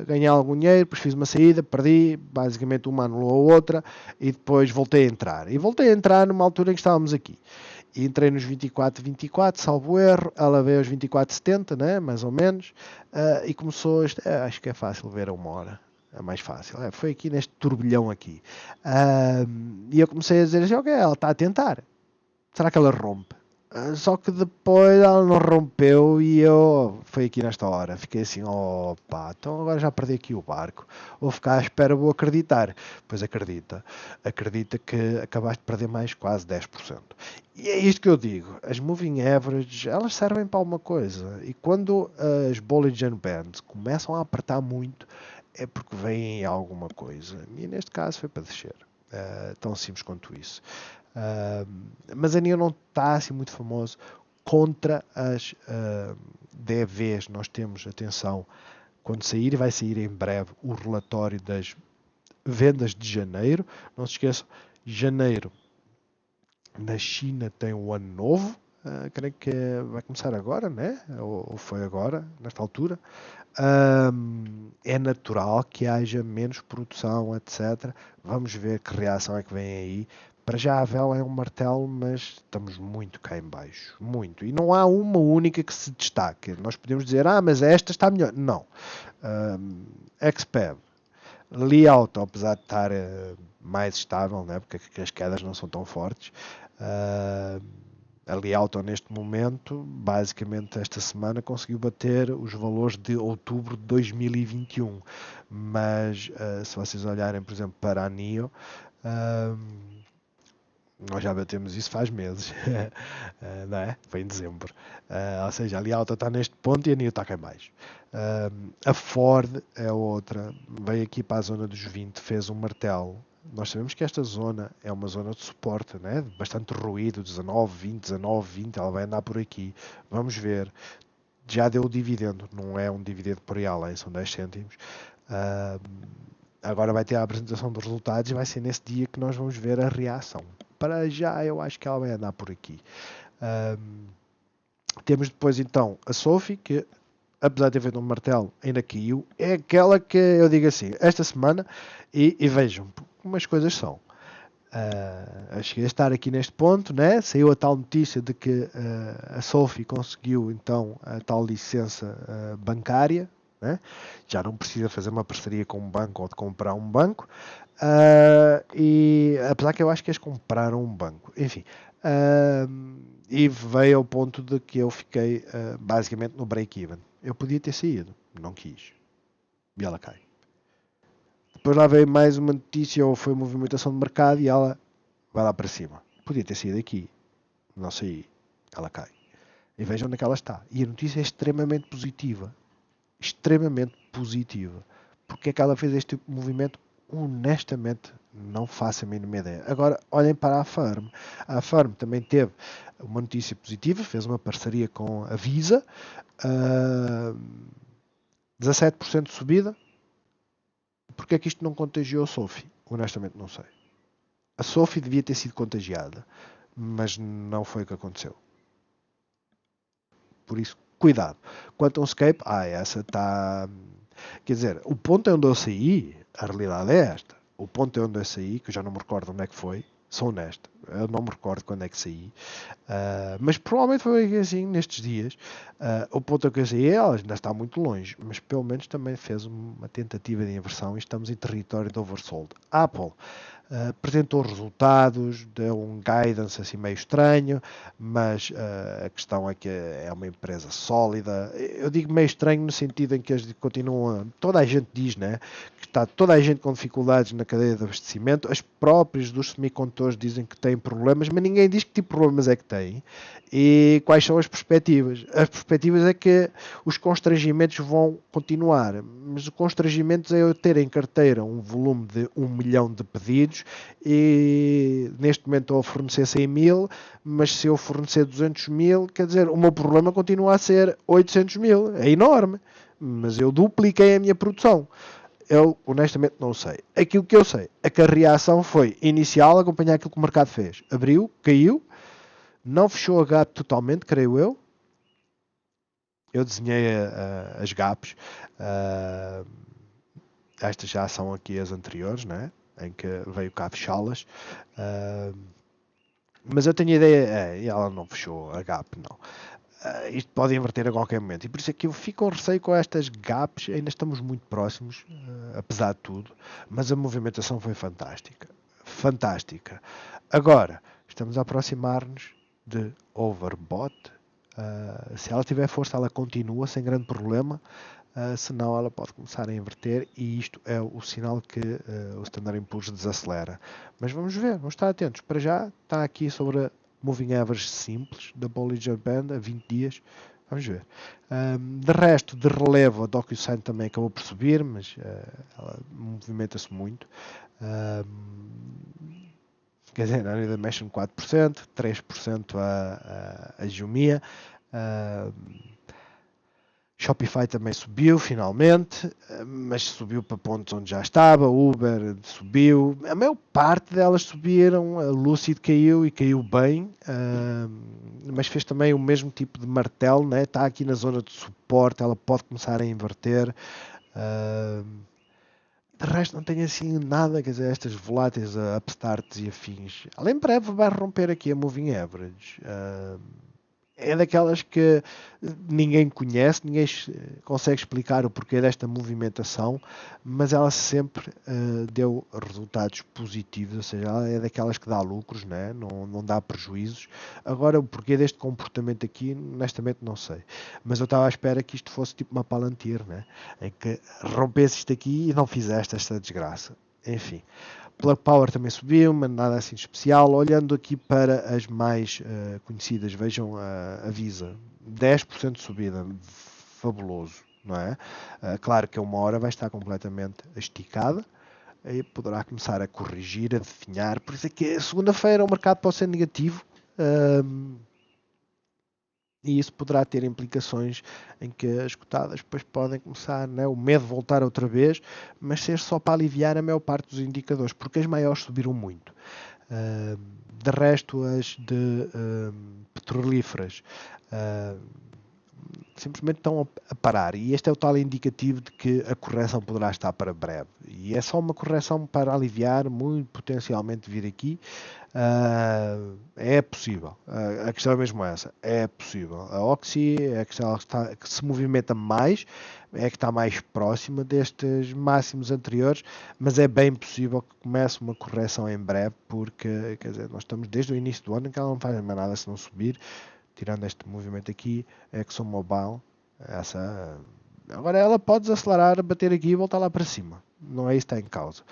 ganhei algum dinheiro, depois fiz uma saída, perdi, basicamente uma anulou a outra e depois voltei a entrar. E voltei a entrar numa altura em que estávamos aqui. E entrei nos 24, salvo erro, ela veio aos 24,70, né, mais ou menos, e começou, acho que é fácil ver a uma hora, é mais fácil, foi aqui neste turbilhão aqui. E eu comecei a dizer assim, ok, ela está a tentar, será que ela rompe? Só que depois ela não rompeu e eu foi aqui nesta hora. Fiquei assim, opa, então agora já perdi aqui o barco. Vou ficar à espera, vou acreditar. Pois acredita. Acredita que acabaste de perder mais quase 10%. E é isto que eu digo. As moving averages, elas servem para alguma coisa. E quando as Bollinger Bands começam a apertar muito, é porque vem alguma coisa. E neste caso foi para descer. Tão simples quanto isso. Mas a NIO não está assim muito famoso contra as DVs. Nós temos, atenção, quando sair, vai sair em breve o relatório das vendas de janeiro. Não se esqueçam, janeiro na China tem o ano novo. Creio que vai começar agora, né? Ou foi agora, nesta altura. É natural que haja menos produção, etc. Vamos ver que reação é que vem aí. Para já a vela é um martelo, mas estamos muito cá em baixo. Muito. E não há uma única que se destaque. Nós podemos dizer, mas esta está melhor. Não. XPEV. Li Auto, apesar de estar mais estável, né? Porque as quedas não são tão fortes. A Li Auto neste momento, basicamente esta semana, conseguiu bater os valores de outubro de 2021. Mas se vocês olharem, por exemplo, para a NIO, nós já batemos isso faz meses, não é? Foi em dezembro. Ou seja, a Li Auto está neste ponto e a NIO está cá em baixo. A Ford é outra, veio aqui para a zona dos 20, fez um martelo. Nós sabemos que esta zona é uma zona de suporte, né? Bastante ruído, 19, 20, 19, 20, ela vai andar por aqui. Vamos ver. Já deu o dividendo, não é um dividendo por aí além, são 10 cêntimos. Agora vai ter a apresentação dos resultados e vai ser nesse dia que nós vamos ver a reação. Para já eu acho que ela vai andar por aqui. Temos depois então a Sophie, que apesar de ter feito um martelo, ainda caiu. É aquela que eu digo assim, esta semana, e vejam como as coisas são. Cheguei a estar aqui neste ponto, né? Saiu a tal notícia de que a Sophie conseguiu então a tal licença bancária, né? Já não precisa fazer uma parceria com um banco ou de comprar um banco. E apesar que eu acho que eles compraram um banco, enfim, e veio ao ponto de que eu fiquei basicamente no break-even. Eu podia ter saído, não quis, e ela cai. Depois lá veio mais uma notícia, ou foi uma movimentação de mercado, e ela vai lá para cima. Podia ter saído aqui, não saí, ela cai. E vejam onde é que ela está. E a notícia é extremamente positiva. Extremamente positiva. Porque é que ela fez este tipo de movimento? Honestamente, não faço a mínima ideia. Agora, olhem para a Farm. A Farm também teve uma notícia positiva, fez uma parceria com a Visa, 17% de subida. Porque é que isto não contagiou a Sophie? Honestamente, não sei. A Sophie devia ter sido contagiada, mas não foi o que aconteceu. Por isso, cuidado. QuantumScape, essa está... Quer dizer, o ponto é onde eu saí, a realidade é esta. O ponto é onde eu saí, que eu já não me recordo onde é que foi, sou honesto, eu não me recordo quando é que saí, mas provavelmente foi assim nestes dias. O ponto é que eu saí, ela ainda está muito longe, mas pelo menos também fez uma tentativa de inversão e estamos em território de oversold. Apple, apresentou resultados, deu um guidance assim meio estranho, mas a questão é que é uma empresa sólida. Eu digo meio estranho no sentido em que eles continuam, toda a gente diz, né, que está toda a gente com dificuldades na cadeia de abastecimento, as próprias dos semicondutores dizem que têm problemas, mas ninguém diz que tipo de problemas é que têm e quais são as perspectivas. As perspectivas é que os constrangimentos vão continuar, mas os constrangimentos é eu ter em carteira um volume de 1 milhão de pedidos e neste momento estou a fornecer 100 mil, mas se eu fornecer 200 mil, quer dizer, o meu problema continua a ser 800 mil, é enorme, mas eu dupliquei a minha produção. Eu honestamente não sei. Aquilo que eu sei é que a reação foi inicial, acompanhar aquilo que o mercado fez. Abriu, caiu, não fechou a gap totalmente, creio eu. Eu desenhei as gaps. Uh, Estas já são aqui as anteriores, né? Em que veio cá fechá-las. Mas eu tenho a ideia, e ela não fechou a gap, não. Isto pode inverter a qualquer momento. E por isso é que eu fico com receio com estas gaps. Ainda estamos muito próximos, apesar de tudo. Mas a movimentação foi fantástica. Fantástica. Agora, estamos a aproximar-nos de overbought. Se ela tiver força, ela continua sem grande problema. Senão ela pode começar a inverter e isto é o sinal que o Standard Poor's desacelera. Mas vamos ver, vamos estar atentos. Para já está aqui sobre a Moving Average simples da Bollinger Band a 20 dias. Vamos ver. De resto, de relevo, a DocuSign também acabou por subir, mas ela movimenta-se muito. Quer dizer, na área da Mesh 4%, 3% a Jumia. Shopify também subiu finalmente, mas subiu para pontos onde já estava. Uber subiu, a maior parte delas subiram. A Lucid caiu e caiu bem, mas fez também o mesmo tipo de martelo, né? Está aqui na zona de suporte, ela pode começar a inverter. De resto não tem assim nada, quer dizer, estas voláteis, a upstarts e afins. Ela em breve vai romper aqui a moving average. É daquelas que ninguém conhece, ninguém consegue explicar o porquê desta movimentação, mas ela sempre deu resultados positivos, ou seja, ela é daquelas que dá lucros, né? Não dá prejuízos. Agora, o porquê deste comportamento aqui, honestamente não sei. Mas eu estava à espera que isto fosse tipo uma Palantir, né? Em que rompesse isto aqui e não fizeste esta desgraça. Enfim. Plug Power também subiu, mas nada assim especial. Olhando aqui para as mais conhecidas, vejam a Visa, 10% de subida, fabuloso, não é? Claro que a uma hora vai estar completamente esticada, aí poderá começar a corrigir, a definhar, por isso é que segunda-feira o mercado pode ser negativo, e isso poderá ter implicações em que as cotadas depois podem começar, né, o medo de voltar outra vez, mas ser só para aliviar a maior parte dos indicadores, porque as maiores subiram muito. De resto, as de petrolíferas simplesmente estão a parar, e este é o tal indicativo de que a correção poderá estar para breve, e é só uma correção para aliviar, muito potencialmente vir aqui. É possível, a questão é mesmo essa, é possível. A Oxy é que se movimenta mais, é que está mais próxima destes máximos anteriores, mas é bem possível que comece uma correção em breve, porque, quer dizer, nós estamos desde o início do ano em que ela não faz mais nada se não subir, tirando este movimento aqui, a ExxonMobil, agora ela pode desacelerar, bater aqui e voltar lá para cima, não é isso que está em causa.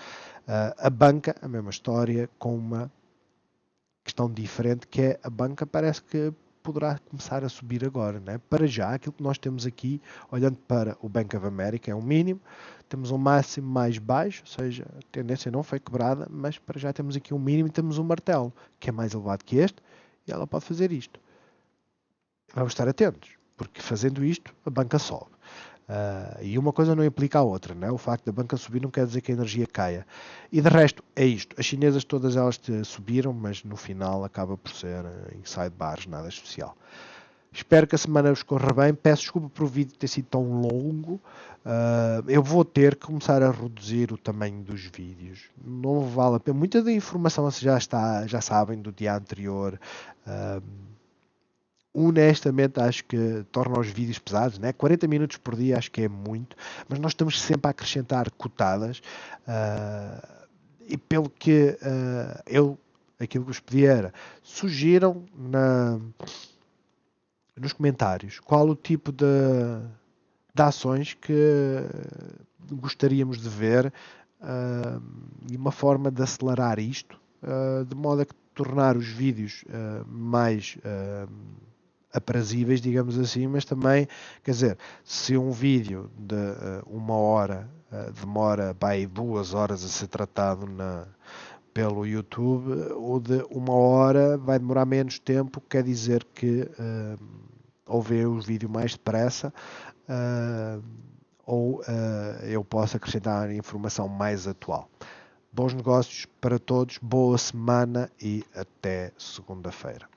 A banca, a mesma história, com uma questão diferente, que é a banca parece que poderá começar a subir agora, né? Para já, aquilo que nós temos aqui, olhando para o Bank of America, é um mínimo, temos um máximo mais baixo, ou seja, a tendência não foi quebrada, mas para já temos aqui um mínimo e temos um martelo, que é mais elevado que este, e ela pode fazer isto. Vamos estar atentos, porque fazendo isto, a banca sobe. E uma coisa não implica a outra, né? O facto da banca subir não quer dizer que a energia caia. E de resto, é isto. As chinesas todas elas subiram, mas no final acaba por ser em sidebars, nada especial. Espero que a semana vos corra bem. Peço desculpa por o vídeo ter sido tão longo. Eu vou ter que começar a reduzir o tamanho dos vídeos. Não vale a pena. Muita da informação vocês já sabem do dia anterior. Honestamente acho que torna os vídeos pesados, né? 40 minutos por dia acho que é muito, mas nós estamos sempre a acrescentar cotadas. E pelo que aquilo que vos pedi era, sugiram nos comentários qual o tipo de ações que gostaríamos de ver e uma forma de acelerar isto, de modo a tornar os vídeos mais aprazíveis, digamos assim, mas também, quer dizer, se um vídeo de 1 hora demora aí 2 horas a ser tratado pelo YouTube, o de 1 hora vai demorar menos tempo, quer dizer que ou vê o vídeo mais depressa, ou eu posso acrescentar informação mais atual. Bons negócios para todos, boa semana e até segunda-feira.